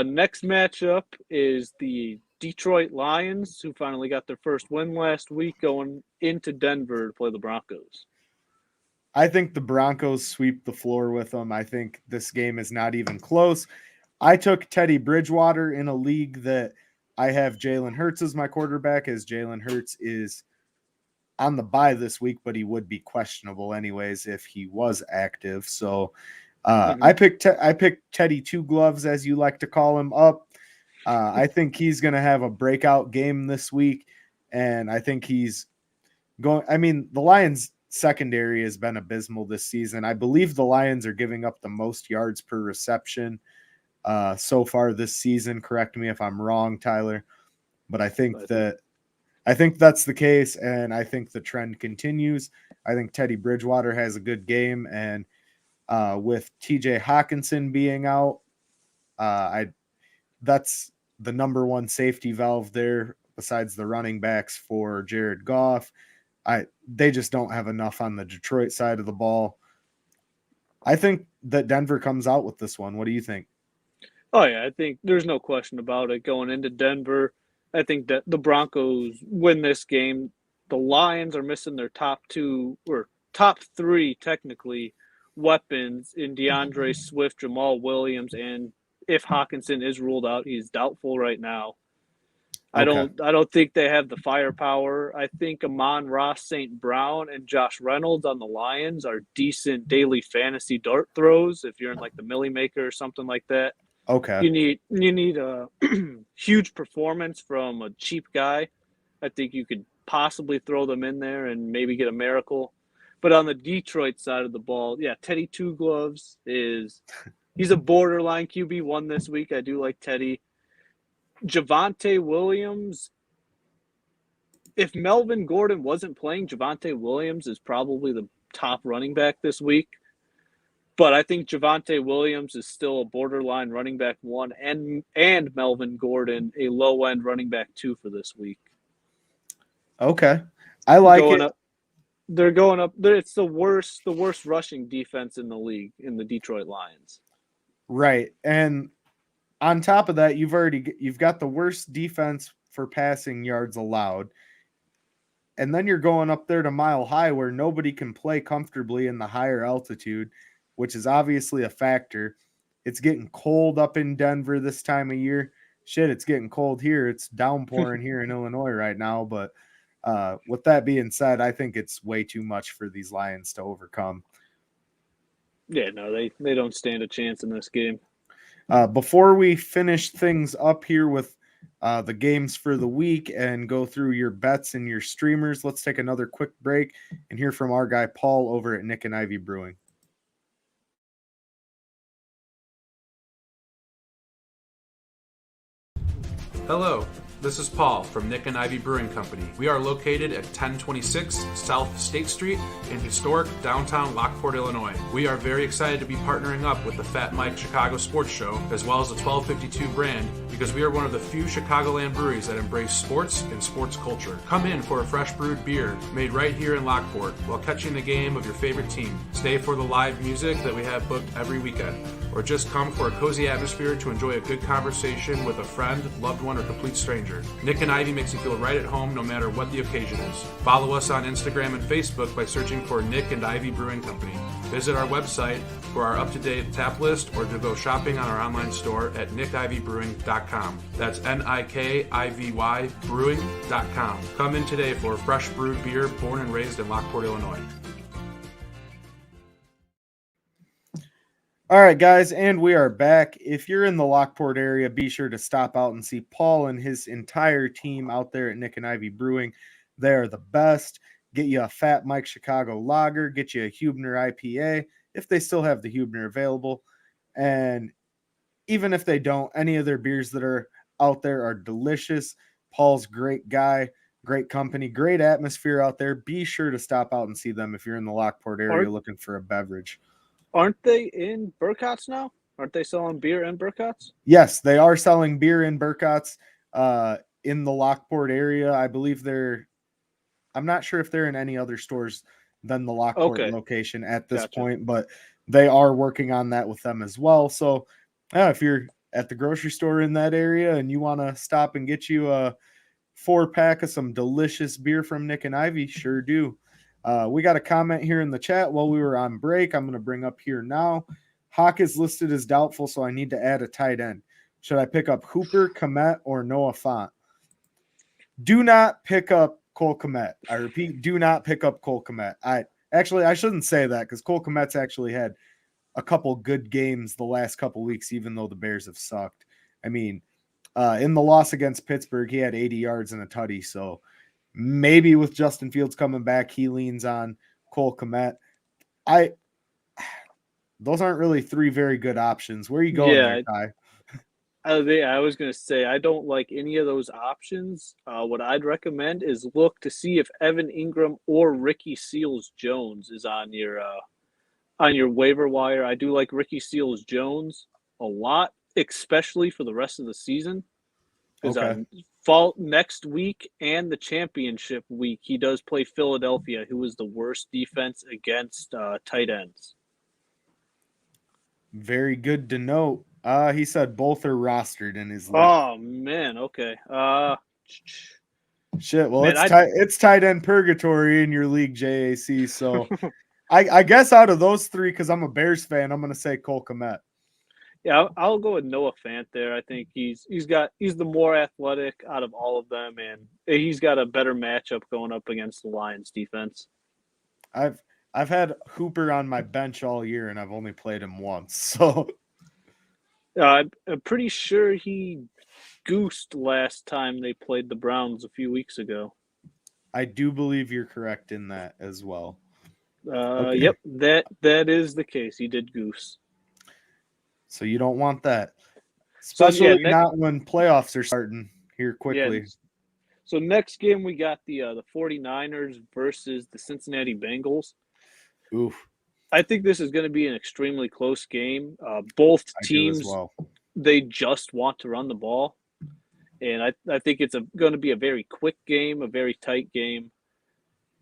Next matchup is the Detroit Lions, who finally got their first win last week, going into Denver to play the Broncos. I think the Broncos sweep the floor with them. I think this game is not even close. I took Teddy Bridgewater in a league that I have Jalen Hurts as my quarterback, as Jalen Hurts is on the bye this week, but he would be questionable anyways if he was active. So I picked Teddy Two Gloves, as you like to call him, up. I think he's going to have a breakout game this week, and I think he's going – I mean, the Lions – secondary has been abysmal this season. I believe the Lions are giving up the most yards per reception so far this season. Correct me if I'm wrong, Tyler, but I think that's the case, and I think the trend continues. I think Teddy Bridgewater has a good game, and with TJ Hawkinson being out, that's the number one safety valve there besides the running backs for Jared Goff. They just don't have enough on the Detroit side of the ball. I think that Denver comes out with this one. What do you think? Oh, yeah, I think there's no question about it. Going into Denver, I think that the Broncos win this game. The Lions are missing their top 3, technically, weapons in DeAndre Swift, Jamal Williams, and if Hawkinson is ruled out. He's doubtful right now. Okay. I don't think they have the firepower. I think Amon-Ra St. Brown and Josh Reynolds on the Lions are decent daily fantasy dart throws if you're in like the Millie Maker or something like that. Okay. You need a huge performance from a cheap guy. I think you could possibly throw them in there and maybe get a miracle. But on the Detroit side of the ball, yeah, Teddy Two Gloves he's a borderline QB1 this week. I do like Teddy. Javonte Williams, if Melvin Gordon wasn't playing, Javonte Williams is probably the top running back this week. But I think Javonte Williams is still a borderline running back 1 and Melvin Gordon a low-end running back 2 for this week. Okay. I like it. They're going up. It's the worst rushing defense in the league in the Detroit Lions. Right. And on top of that, you've got the worst defense for passing yards allowed. And then you're going up there to Mile High where nobody can play comfortably in the higher altitude, which is obviously a factor. It's getting cold up in Denver this time of year. Shit, it's getting cold here. It's downpouring here in Illinois right now. But with that being said, I think it's way too much for these Lions to overcome. Yeah, no, they don't stand a chance in this game. Before we finish things up here with the games for the week and go through your bets and your streamers, let's take another quick break and hear from our guy Paul over at Nick and Ivy Brewing. Hello, this is Paul from Nick and Ivy Brewing Company. We are located at 1026 South State Street in historic downtown Lockport, Illinois. We are very excited to be partnering up with the Fat Mike Chicago Sports Show as well as the 1252 brand because we are one of the few Chicagoland breweries that embrace sports and sports culture. Come in for a fresh brewed beer made right here in Lockport while catching the game of your favorite team. Stay for the live music that we have booked every weekend. Or just come for a cozy atmosphere to enjoy a good conversation with a friend, loved one, or complete stranger. Nick and Ivy makes you feel right at home no matter what the occasion is. Follow us on Instagram and Facebook by searching for Nick and Ivy Brewing Company. Visit our website for our up-to-date tap list or to go shopping on our online store at nickivybrewing.com. That's Nikivy brewing.com. Come in today for a fresh brewed beer born and raised in Lockport, Illinois. All right, guys, and we are back. If you're in the Lockport area, be sure to stop out and see Paul and his entire team out there at Nick and Ivy Brewing. They're the best. Get you a Fat Mike Chicago Lager, get you a Huebner IPA, if they still have the Huebner available. And even if they don't, any of their beers that are out there are delicious. Paul's great guy, great company, great atmosphere out there. Be sure to stop out and see them if you're in the Lockport area looking for a beverage. Aren't they in Burcott's now? Aren't they selling beer in Burcott's? Yes, they are selling beer in Burcott's in the Lockport area. I believe I'm not sure if they're in any other stores than the Lockport location at this point, but they are working on that with them as well. So if you're at the grocery store in that area and you want to stop and get you a 4-pack of some delicious beer from Nick and Ivy, sure do. We got a comment here in the chat while we were on break. I'm going to bring up here now. Hawk is listed as doubtful, so I need to add a tight end. Should I pick up Hooper, Kmet, or Noah Fant? Do not pick up Cole Kmet. I repeat, do not pick up Cole Kmet. I shouldn't say that because Cole Kmet's actually had a couple good games the last couple weeks, even though the Bears have sucked. I mean, in the loss against Pittsburgh, he had 80 yards and a tutty, so maybe with Justin Fields coming back, he leans on Cole Kmet. Those aren't really 3 very good options. Where are you going there, Ty? I was going to say, I don't like any of those options. What I'd recommend is look to see if Evan Ingram or Ricky Seals-Jones is on your waiver wire. I do like Ricky Seals-Jones a lot, especially for the rest of the season. Because fall next week and the championship week, he does play Philadelphia, who is the worst defense against tight ends. Very good to note. He said both are rostered in his league. Oh, man. Okay. Shit. Well, man, it's tight end purgatory in your league, JAC. So I guess out of those 3, because I'm a Bears fan, I'm going to say Cole Kmet. Yeah, I'll go with Noah Fant there. I think he's the more athletic out of all of them, and he's got a better matchup going up against the Lions defense. I've had Hooper on my bench all year, and I've only played him once. So I'm pretty sure he goosed last time they played the Browns a few weeks ago. I do believe you're correct in that as well. Okay. Yep, that is the case. He did goose. So you don't want that, especially yeah, not when playoffs are starting here quickly. Yeah, so next game we got the 49ers versus the Cincinnati Bengals. Oof. I think this is going to be an extremely close game. Both teams, they just want to run the ball. And I think it's going to be a very quick game, a very tight game.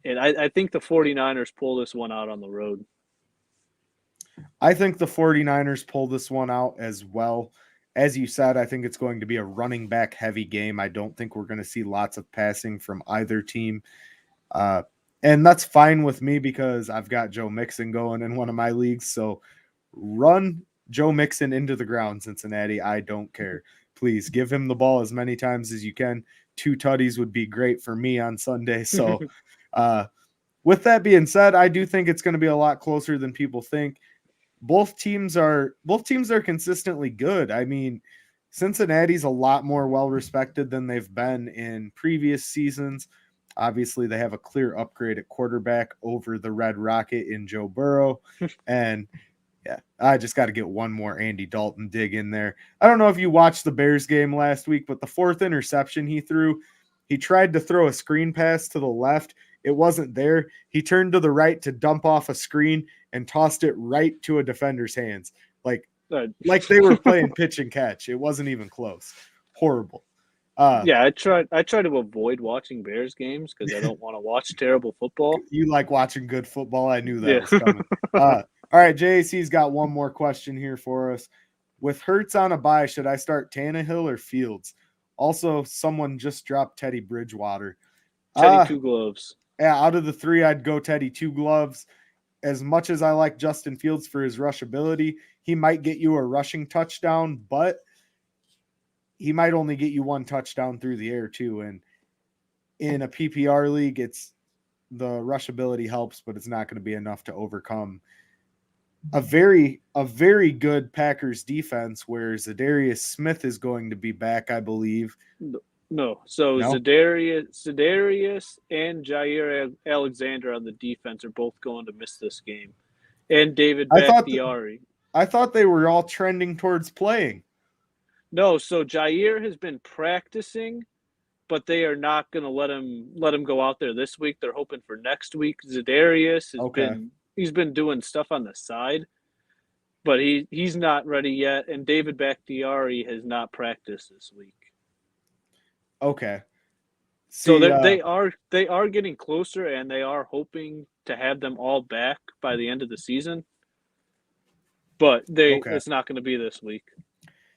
And I think the 49ers pull this one out on the road. I think the 49ers pull this one out as well. As you said, I think it's going to be a running back heavy game. I don't think we're going to see lots of passing from either team. And that's fine with me because I've got Joe Mixon going in one of my leagues. So run Joe Mixon into the ground, Cincinnati. I don't care. Please give him the ball as many times as you can. 2 tutties would be great for me on Sunday. So with that being said, I do think it's going to be a lot closer than people think. Both teams are consistently good. I mean, Cincinnati's a lot more well-respected than they've been in previous seasons. Obviously, they have a clear upgrade at quarterback over the Red Rocket in Joe Burrow. And yeah, I just got to get one more Andy Dalton dig in there. I don't know if you watched the Bears game last week, but the 4th interception he threw, he tried to throw a screen pass to the left. It wasn't there. He turned to the right to dump off a screen and tossed it right to a defender's hands. Like they were playing pitch and catch. It wasn't even close. Horrible. Yeah, I try to avoid watching Bears games because I don't want to watch terrible football. You like watching good football. I knew that was coming. All right, JAC's got one more question here for us. With Hurts on a bye, should I start Tannehill or Fields? Also, someone just dropped Teddy Bridgewater. Teddy 2 gloves. Yeah, out of the 3, I'd go Teddy 2 gloves. As much as I like Justin Fields for his rush ability, he might get you a rushing touchdown, but he might only get you 1 touchdown through the air too. And in a PPR league, it's the rush ability helps, but it's not going to be enough to overcome a very good Packers defense where Zadarius Smith is going to be back, I believe. No. So no? Zadarius and Jair Alexander on the defense are both going to miss this game. And David Bakhtiari. I thought they were all trending towards playing. No, so Jair has been practicing, but they are not going to let him go out there this week. They're hoping for next week. Zadarius has been doing stuff on the side, but he's not ready yet. And David Bakhtiari has not practiced this week. Okay. So they are getting closer, and they are hoping to have them all back by the end of the season. But it's not going to be this week.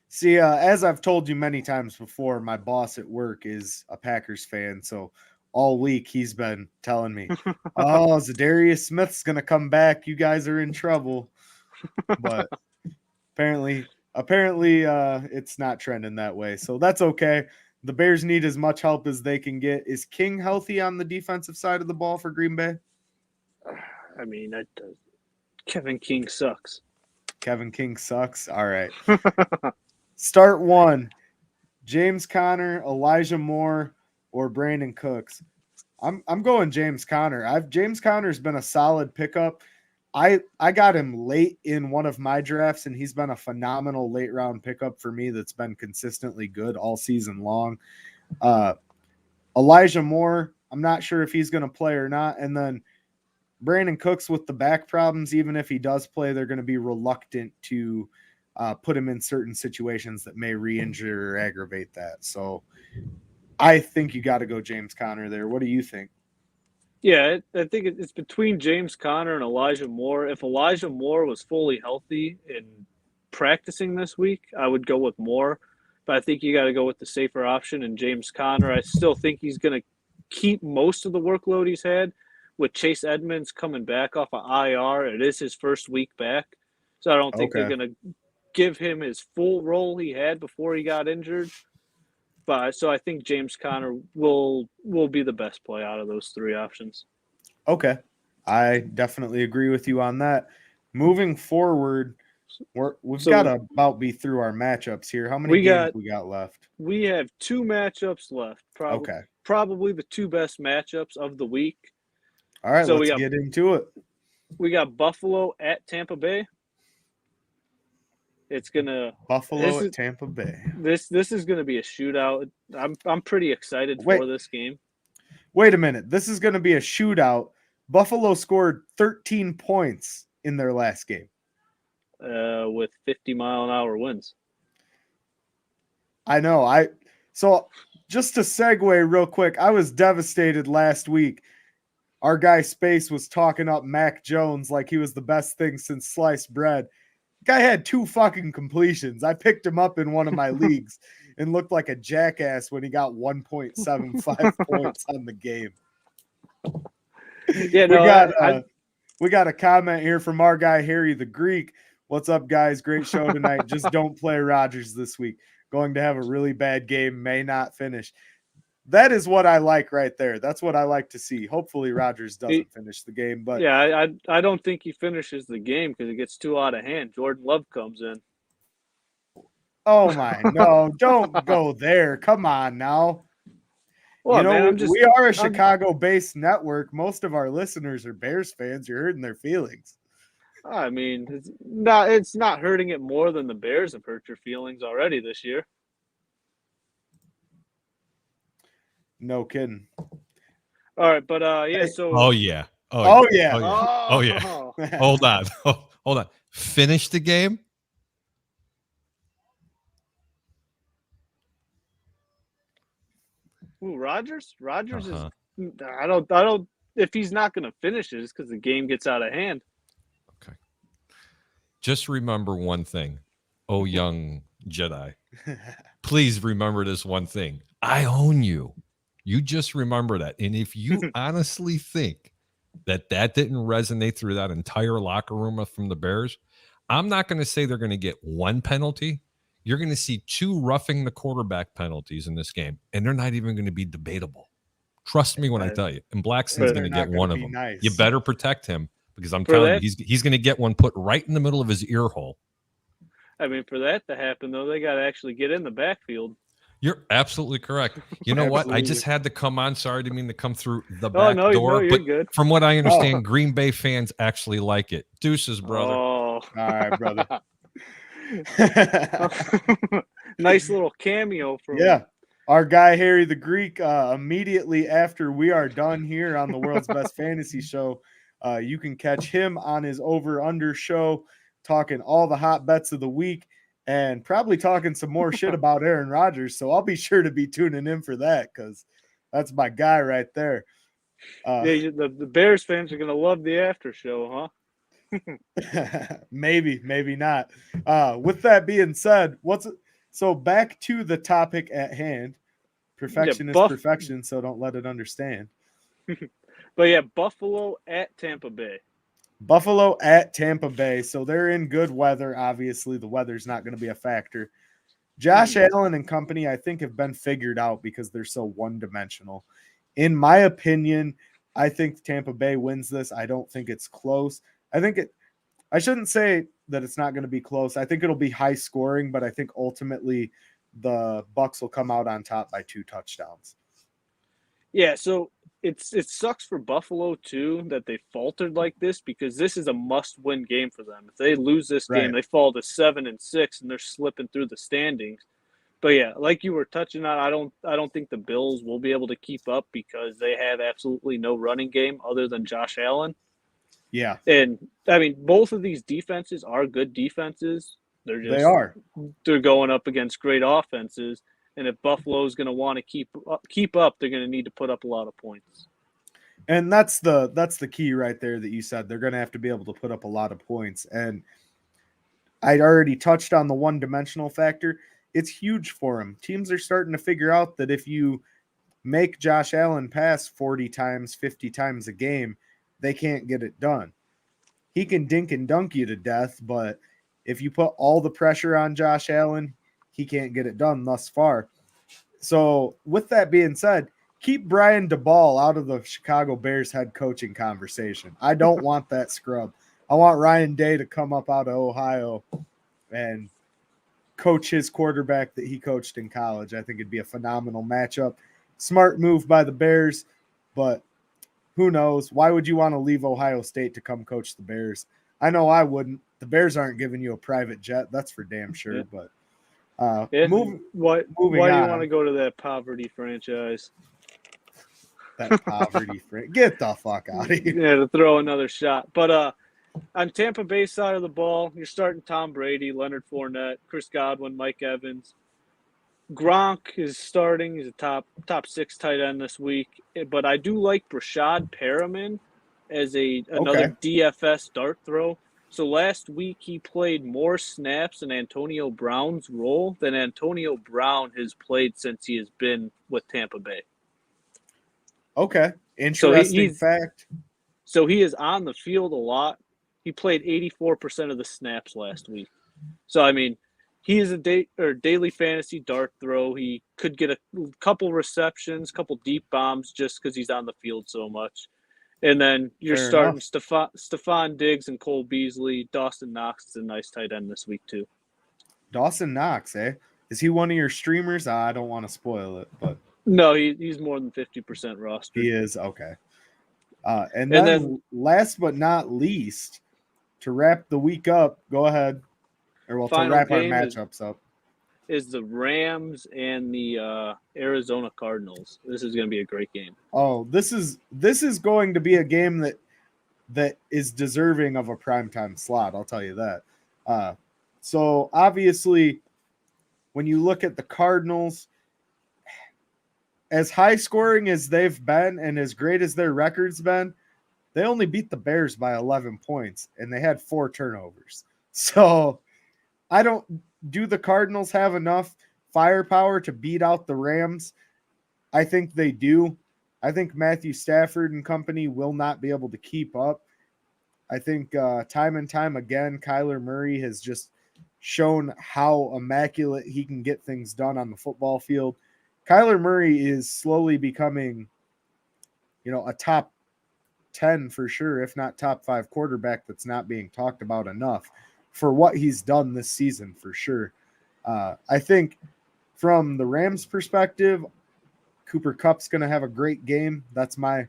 See, as I've told you many times before, my boss at work is a Packers fan, so all week he's been telling me, "Oh, Zadarius Smith's going to come back. You guys are in trouble." But apparently, it's not trending that way, so that's okay. The Bears need as much help as they can get. Is King healthy on the defensive side of the ball for Green Bay? I mean, Kevin King sucks. Kevin King sucks? All right. Start 1. James Conner, Elijah Moore, or Brandon Cooks. I'm going James Conner. James Conner's been a solid pickup. I got him late in one of my drafts, and he's been a phenomenal late round pickup for me that's been consistently good all season long. Elijah Moore, I'm not sure if he's going to play or not. And then Brandon Cooks with the back problems, even if he does play, they're going to be reluctant to put him in certain situations that may re-injure or aggravate that. So I think you got to go James Conner there. What do you think? Yeah, I think it's between James Conner and Elijah Moore. If Elijah Moore was fully healthy and practicing this week, I would go with Moore. But I think you got to go with the safer option and James Conner. I still think he's going to keep most of the workload he's had with Chase Edmonds coming back off of IR. It is his first week back. So I don't think they're going to give him his full role he had before he got injured. But so I think James Conner will be the best play out of those three options. Okay. I definitely agree with you on that. Moving forward, we've got to about be through our matchups here. How many games we got left? We have 2 matchups left. Probably the 2 best matchups of the week. All right, so let's get into it. We got Buffalo at Tampa Bay. It's gonna Buffalo at Tampa Bay. This is gonna be a shootout. I'm pretty excited for this game. Wait a minute. This is gonna be a shootout. Buffalo scored 13 points in their last game. With 50-mile-an-hour winds. I know. So just to segue real quick, I was devastated last week. Our guy Space was talking up Mac Jones like he was the best thing since sliced bread. Guy had 2 fucking completions. I picked him up in one of my leagues and looked like a jackass when he got 1.75 points on the game. Yeah, we got a comment here from our guy Harry the Greek. What's up, guys? Great show tonight. Just don't play Rodgers this week. Going to have a really bad game, may not finish. That is what I like right there. That's what I like to see. Hopefully Rodgers doesn't finish the game. But yeah, I don't think he finishes the game because it gets too out of hand. Jordan Love comes in. Oh, my. No, don't go there. Come on now. Well, we are a Chicago-based network. Most of our listeners are Bears fans. You're hurting their feelings. I mean, it's not hurting it more than the Bears have hurt your feelings already this year. No kidding. All right, but yeah, so Oh yeah. Oh yeah. Hold on. Finish the game? Ooh, Rodgers is I don't if he's not going to finish it, it's cuz the game gets out of hand. Okay. Just remember one thing. Oh young Jedi. Please remember this one thing. I own you. You just remember that. And if you honestly think that didn't resonate through that entire locker room from the Bears, I'm not going to say they're going to get 1 penalty. You're going to see 2 roughing the quarterback penalties in this game, and they're not even going to be debatable. Trust me when I tell you. And Blackson's going to get one of them. Nice. You better protect him because I'm telling you, he's going to get one put right in the middle of his ear hole. I mean, for that to happen, though, they got to actually get in the backfield. You're absolutely correct. You know what? I just had to come on. Sorry, didn't mean to come through the back door. You're but good. From what I understand, Green Bay fans actually like it. Deuces, brother. Oh. All right, brother. Nice little cameo from our guy Harry the Greek. Immediately after we are done here on the World's Best Fantasy Show, you can catch him on his over-under show, talking all the hot bets of the week. And probably talking some more shit about Aaron Rodgers. So I'll be sure to be tuning in for that because that's my guy right there. The Bears fans are going to love the after show, huh? Maybe not. With that being said, so back to the topic at hand. Perfection is perfection, so don't let it understand. But yeah, Buffalo at Tampa Bay. Buffalo at Tampa Bay. So they're in good weather. Obviously, the weather's not going to be a factor. Josh Allen and company, I think, have been figured out because they're so one-dimensional. In my opinion, I think Tampa Bay wins this. I don't think it's close. I shouldn't say that it's not going to be close. I think it'll be high scoring, but I think ultimately the Bucs will come out on top by 2 touchdowns. Yeah, so it sucks for Buffalo too that they faltered like this because this is a must-win game for them. If they lose this game, they fall to 7-6 and they're slipping through the standings. But yeah, like you were touching on, I don't think the Bills will be able to keep up because they have absolutely no running game other than Josh Allen. Yeah. And I mean, both of these defenses are good defenses. They're going up against great offenses. And if Buffalo's going to want to keep up, they're going to need to put up a lot of points. And that's the key right there that you said. They're going to have to be able to put up a lot of points. And I'd already touched on the one-dimensional factor. It's huge for them. Teams are starting to figure out that if you make Josh Allen pass 40 times, 50 times a game, they can't get it done. He can dink and dunk you to death, but if you put all the pressure on Josh Allen, he can't get it done thus far. So with that being said, keep Brian DeBall out of the Chicago Bears head coaching conversation. I don't want that scrub. I want Ryan Day to come up out of Ohio and coach his quarterback that he coached in college. I think it'd be a phenomenal matchup. Smart move by the Bears, but who knows? Why would you want to leave Ohio State to come coach the Bears? I know I wouldn't. The Bears aren't giving you a private jet. That's for damn sure. But why do you want to go to that poverty franchise? That poverty franchise. Get the fuck out of here. Yeah, to throw another shot. But on Tampa Bay side of the ball, you're starting Tom Brady, Leonard Fournette, Chris Godwin, Mike Evans. Gronk is starting. He's a top 6 tight end this week. But I do like Brashad Perriman as another DFS dart throw. So last week he played more snaps in Antonio Brown's role than Antonio Brown has played since he has been with Tampa Bay. Okay. Interesting fact. So he is on the field a lot. He played 84% of the snaps last week. So, I mean, he is a daily fantasy dart throw. He could get a couple receptions, couple deep bombs just because he's on the field so much. And then you're starting Stephon Diggs and Cole Beasley. Dawson Knox is a nice tight end this week too. Dawson Knox, eh? Is he one of your streamers? I don't want to spoil it, but no, he's more than 50% roster. He is, okay. And then last but not least, to wrap the week up, go ahead. Or to wrap our matchups up. Is the Rams and the Arizona Cardinals. This is going to be a great game. Oh, this is going to be a game that is deserving of a primetime slot, I'll tell you that. So obviously, when you look at the Cardinals, as high scoring as they've been and as great as their record's been, they only beat the Bears by 11 points and they had 4 turnovers. So do the Cardinals have enough firepower to beat out the Rams? I think they do. I think Matthew Stafford and company will not be able to keep up. I think time and time again, Kyler Murray has just shown how immaculate he can get things done on the football field. Kyler Murray is slowly becoming, a top 10 for sure, if not top 5 quarterback that's not being talked about enough for what he's done this season for sure. I think from the Rams perspective, Cooper Kupp's going to have a great game. That's my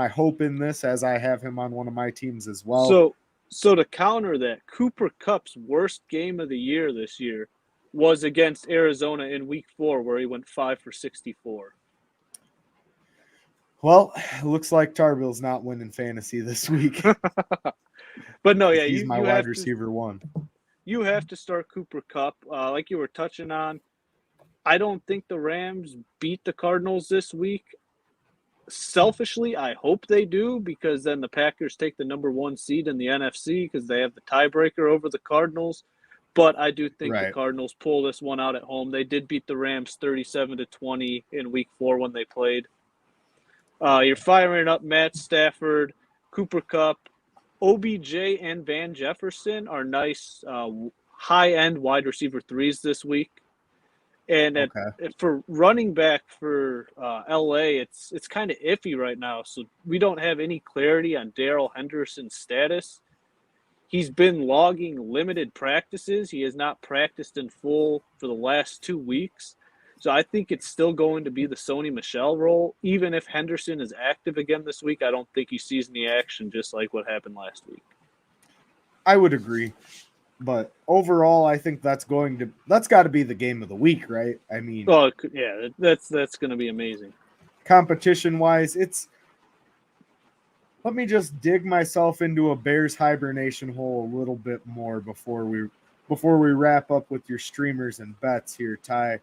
hope in this, as I have him on one of my teams as well. So to counter that, Cooper Kupp's worst game of the year this year was against Arizona in Week 4, where he went 5 for 64. Well, it looks like Tarbill's not winning fantasy this week. But no, yeah, he's my wide receiver one. You have to start Cooper Kupp. Like you were touching on, I don't think the Rams beat the Cardinals this week. Selfishly, I hope they do, because then the Packers take the number 1 seed in the NFC because they have the tiebreaker over the Cardinals. But I do think the Cardinals pull this one out at home. They did beat the Rams 37-20 in Week 4 when they played. You're firing up Matt Stafford, Cooper Kupp. OBJ and Van Jefferson are nice high-end wide receiver 3s this week. And for running back for LA, it's kind of iffy right now. So we don't have any clarity on Darrell Henderson's status. He's been logging limited practices. He has not practiced in full for the last 2 weeks. So I think it's still going to be the Sony Michel role. Even if Henderson is active again this week, I don't think he sees any action, just like what happened last week. I would agree. But overall, I think that's got to be the game of the week, right? I mean, that's going to be amazing. Competition-wise, let me just dig myself into a Bears hibernation hole a little bit more before we wrap up with your streamers and bets here, Ty.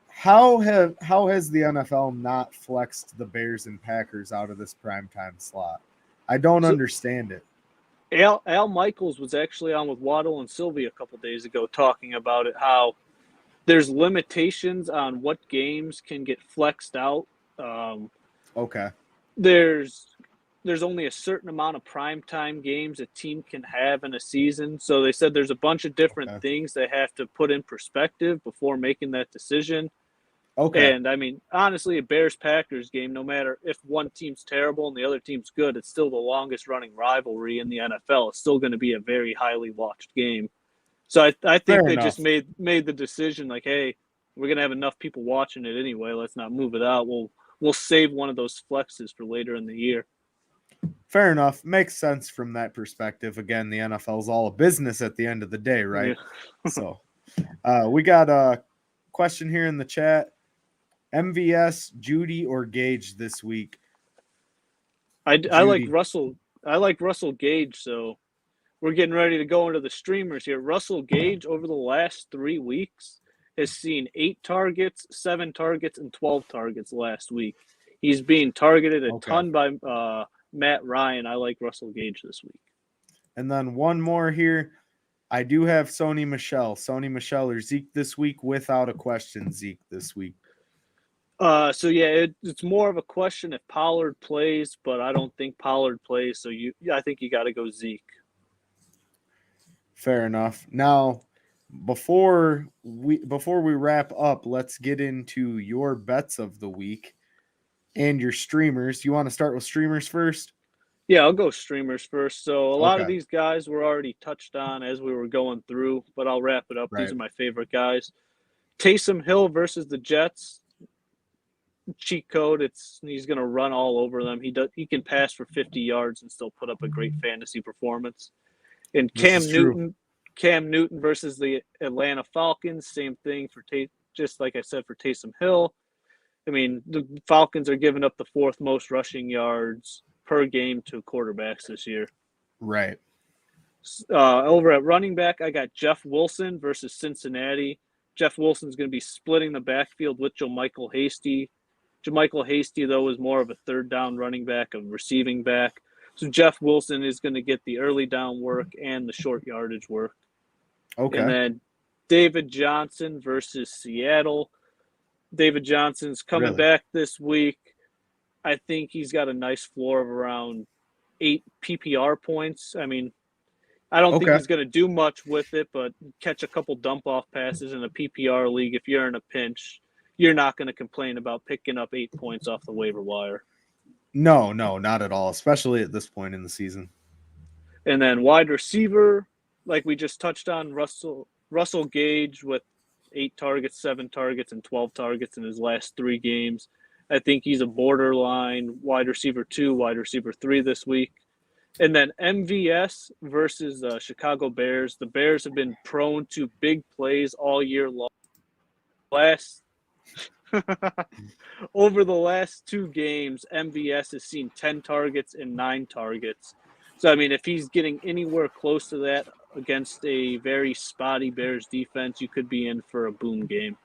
How has the NFL not flexed the Bears and Packers out of this primetime slot? I don't understand it. Al Michaels was actually on with Waddle and Sylvie a couple days ago talking about it, how there's limitations on what games can get flexed out. Okay. There's there's only a certain amount of primetime games a team can have in a season. So they said there's a bunch of different things they have to put in perspective before making that decision. Okay. And, I mean, honestly, a Bears-Packers game, no matter if one team's terrible and the other team's good, it's still the longest-running rivalry in the NFL. It's still going to be a very highly watched game. So I think they just made the decision, like, hey, we're going to have enough people watching it anyway. Let's not move it out. We'll save one of those flexes for later in the year. Fair enough. Makes sense from that perspective. Again, the NFL is all a business at the end of the day, right? Yeah. So we got a question here in the chat. MVS, Judy, or Gage this week? I like Russell. I like Russell Gage, so we're getting ready to go into the streamers here. Russell Gage, over the last 3 weeks, has seen 8 targets, 7 targets, and 12 targets last week. He's being targeted a ton by Matt Ryan. I like Russell Gage this week. And then one more here. I do have Sony Michel. Sony Michel or Zeke this week, without a question, Zeke this week. So yeah, it's more of a question if Pollard plays, but I don't think Pollard plays. So I think you got to go Zeke. Fair enough. Now, before we wrap up, let's get into your bets of the week and your streamers. You want to start with streamers first? Yeah, I'll go streamers first. So a lot of these guys were already touched on as we were going through, but I'll wrap it up. Right. These are my favorite guys. Taysom Hill versus the Jets. Cheat code. He's going to run all over them. He can pass for 50 yards and still put up a great fantasy performance. And Cam Newton versus the Atlanta Falcons. Same thing for just like I said for Taysom Hill. I mean, the Falcons are giving up the 4th most rushing yards per game to quarterbacks this year. Right. Over at running back, I got Jeff Wilson versus Cincinnati. Jeff Wilson's going to be splitting the backfield with JaMycal Hasty. JaMycal Hasty, though, is more of a third down running back, a receiving back. So Jeff Wilson is going to get the early down work and the short yardage work. Okay. And then David Johnson versus Seattle. David Johnson's coming back this week. I think he's got a nice floor of around 8 PPR points. I mean, I don't think he's going to do much with it, but catch a couple dump-off passes in a PPR league. If you're in a pinch, you're not going to complain about picking up 8 points off the waiver wire. No, not at all, especially at this point in the season. And then wide receiver, like we just touched on, Russell Gage with 8 targets, 7 targets, and 12 targets in his last 3 games. I think he's a borderline wide receiver 2, wide receiver 3 this week. And then MVS versus Chicago Bears. The Bears have been prone to big plays all year long. Over the last 2 games, MVS has seen 10 targets and 9 targets. So, I mean, if he's getting anywhere close to that against a very spotty Bears defense, you could be in for a boom game.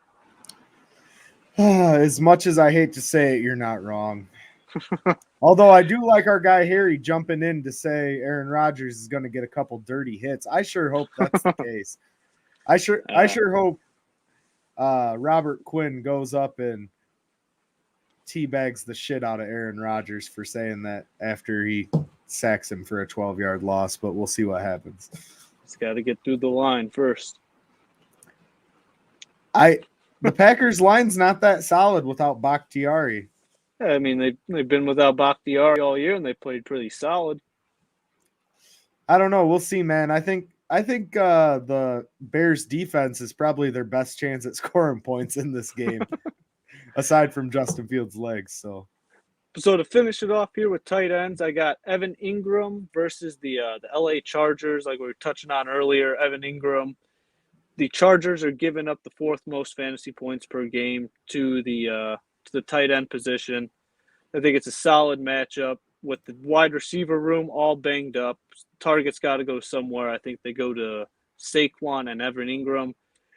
As much as I hate to say it, you're not wrong. Although I do like our guy Harry jumping in to say Aaron Rodgers is going to get a couple dirty hits. I sure hope that's the case. I sure hope Robert Quinn goes up and teabags the shit out of Aaron Rodgers for saying that after he sacks him for a 12-yard loss, but we'll see what happens. He's got to get through the line first. The Packers line's not that solid without Bakhtiari. I mean, they've been without Bakhtiari all year, and they played pretty solid. I don't know. We'll see, man. I think the Bears defense is probably their best chance at scoring points in this game, aside from Justin Fields' legs. So to finish it off here with tight ends, I got Evan Ingram versus the LA Chargers, like we were touching on earlier. Evan Ingram. The Chargers are giving up the 4th most fantasy points per game to the tight end position. I think it's a solid matchup with the wide receiver room all banged up. Targets got to go somewhere. I think they go to Saquon and Evan Ingram.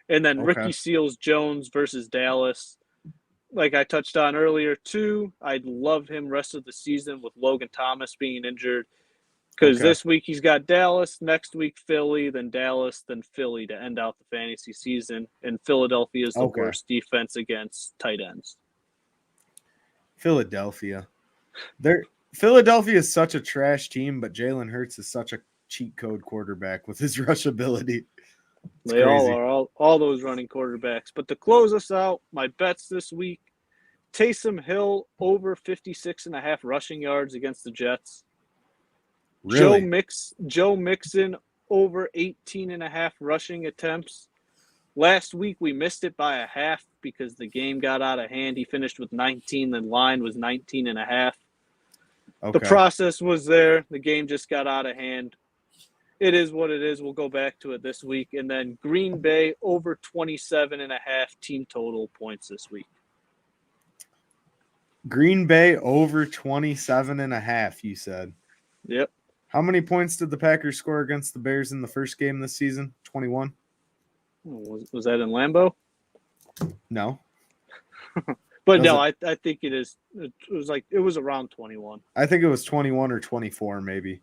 And then Ricky Seals-Jones versus Dallas. Like I touched on earlier, too, I'd love him rest of the season with Logan Thomas being injured. Because this week he's got Dallas, next week Philly, then Dallas, then Philly to end out the fantasy season. And Philadelphia is the worst defense against tight ends. Philadelphia. Philadelphia is such a trash team, but Jalen Hurts is such a cheat code quarterback with his rush ability. It's They all crazy. are, all those running quarterbacks. But to close us out, my bets this week, Taysom Hill over 56.5 rushing yards against the Jets. Really? Joe Mixon over 18.5 rushing attempts. Last week we missed it by a half because the game got out of hand. He finished with 19. The line was 19.5. Okay. The process was there. The game just got out of hand. It is what it is. We'll go back to it this week. And then Green Bay over 27.5 team total points this week. Green Bay over 27.5, you said. Yep. How many points did the Packers score against the Bears in the first game this season? 21? Was that in Lambeau? No. But no, I think it is. It was around 21. I think it was 21 or 24 maybe.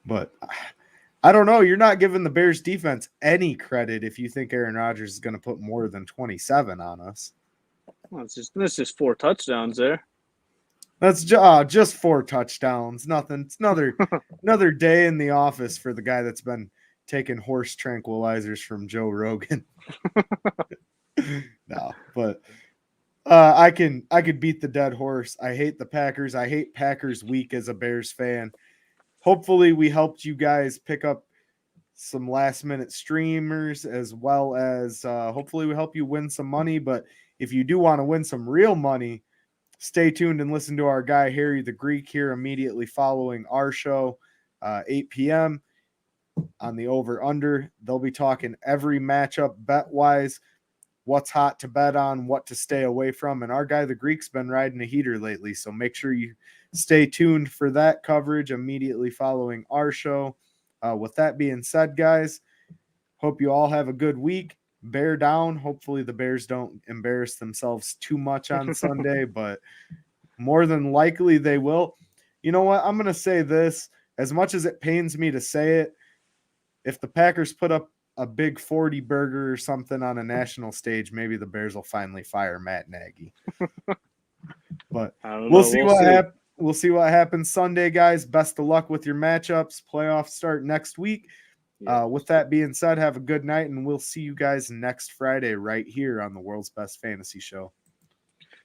But I don't know. You're not giving the Bears defense any credit if you think Aaron Rodgers is going to put more than 27 on us. Well, that's just 4 touchdowns there. That's just 4 touchdowns. Nothing. It's another day in the office for the guy that's been taking horse tranquilizers from Joe Rogan. No, but I could beat the dead horse. I hate the Packers. I hate Packers week as a Bears fan. Hopefully we helped you guys pick up some last minute streamers, as well as hopefully we help you win some money. But if you do want to win some real money, stay tuned and listen to our guy Harry the Greek here immediately following our show, 8 p.m. on the over-under. They'll be talking every matchup bet-wise, what's hot to bet on, what to stay away from. And our guy the Greek's been riding a heater lately, so make sure you stay tuned for that coverage immediately following our show. With that being said, guys, hope you all have a good week. Bear down. Hopefully the Bears don't embarrass themselves too much on Sunday, but more than likely they will. You know what? I'm going to say this. As much as it pains me to say it, if the Packers put up a big 40 burger or something on a national stage, maybe the Bears will finally fire Matt Nagy. But we'll see what happens. We'll see what happens Sunday, guys. Best of luck with your matchups. Playoffs start next week. With that being said, have a good night, and we'll see you guys next Friday right here on the World's Best Fantasy Show.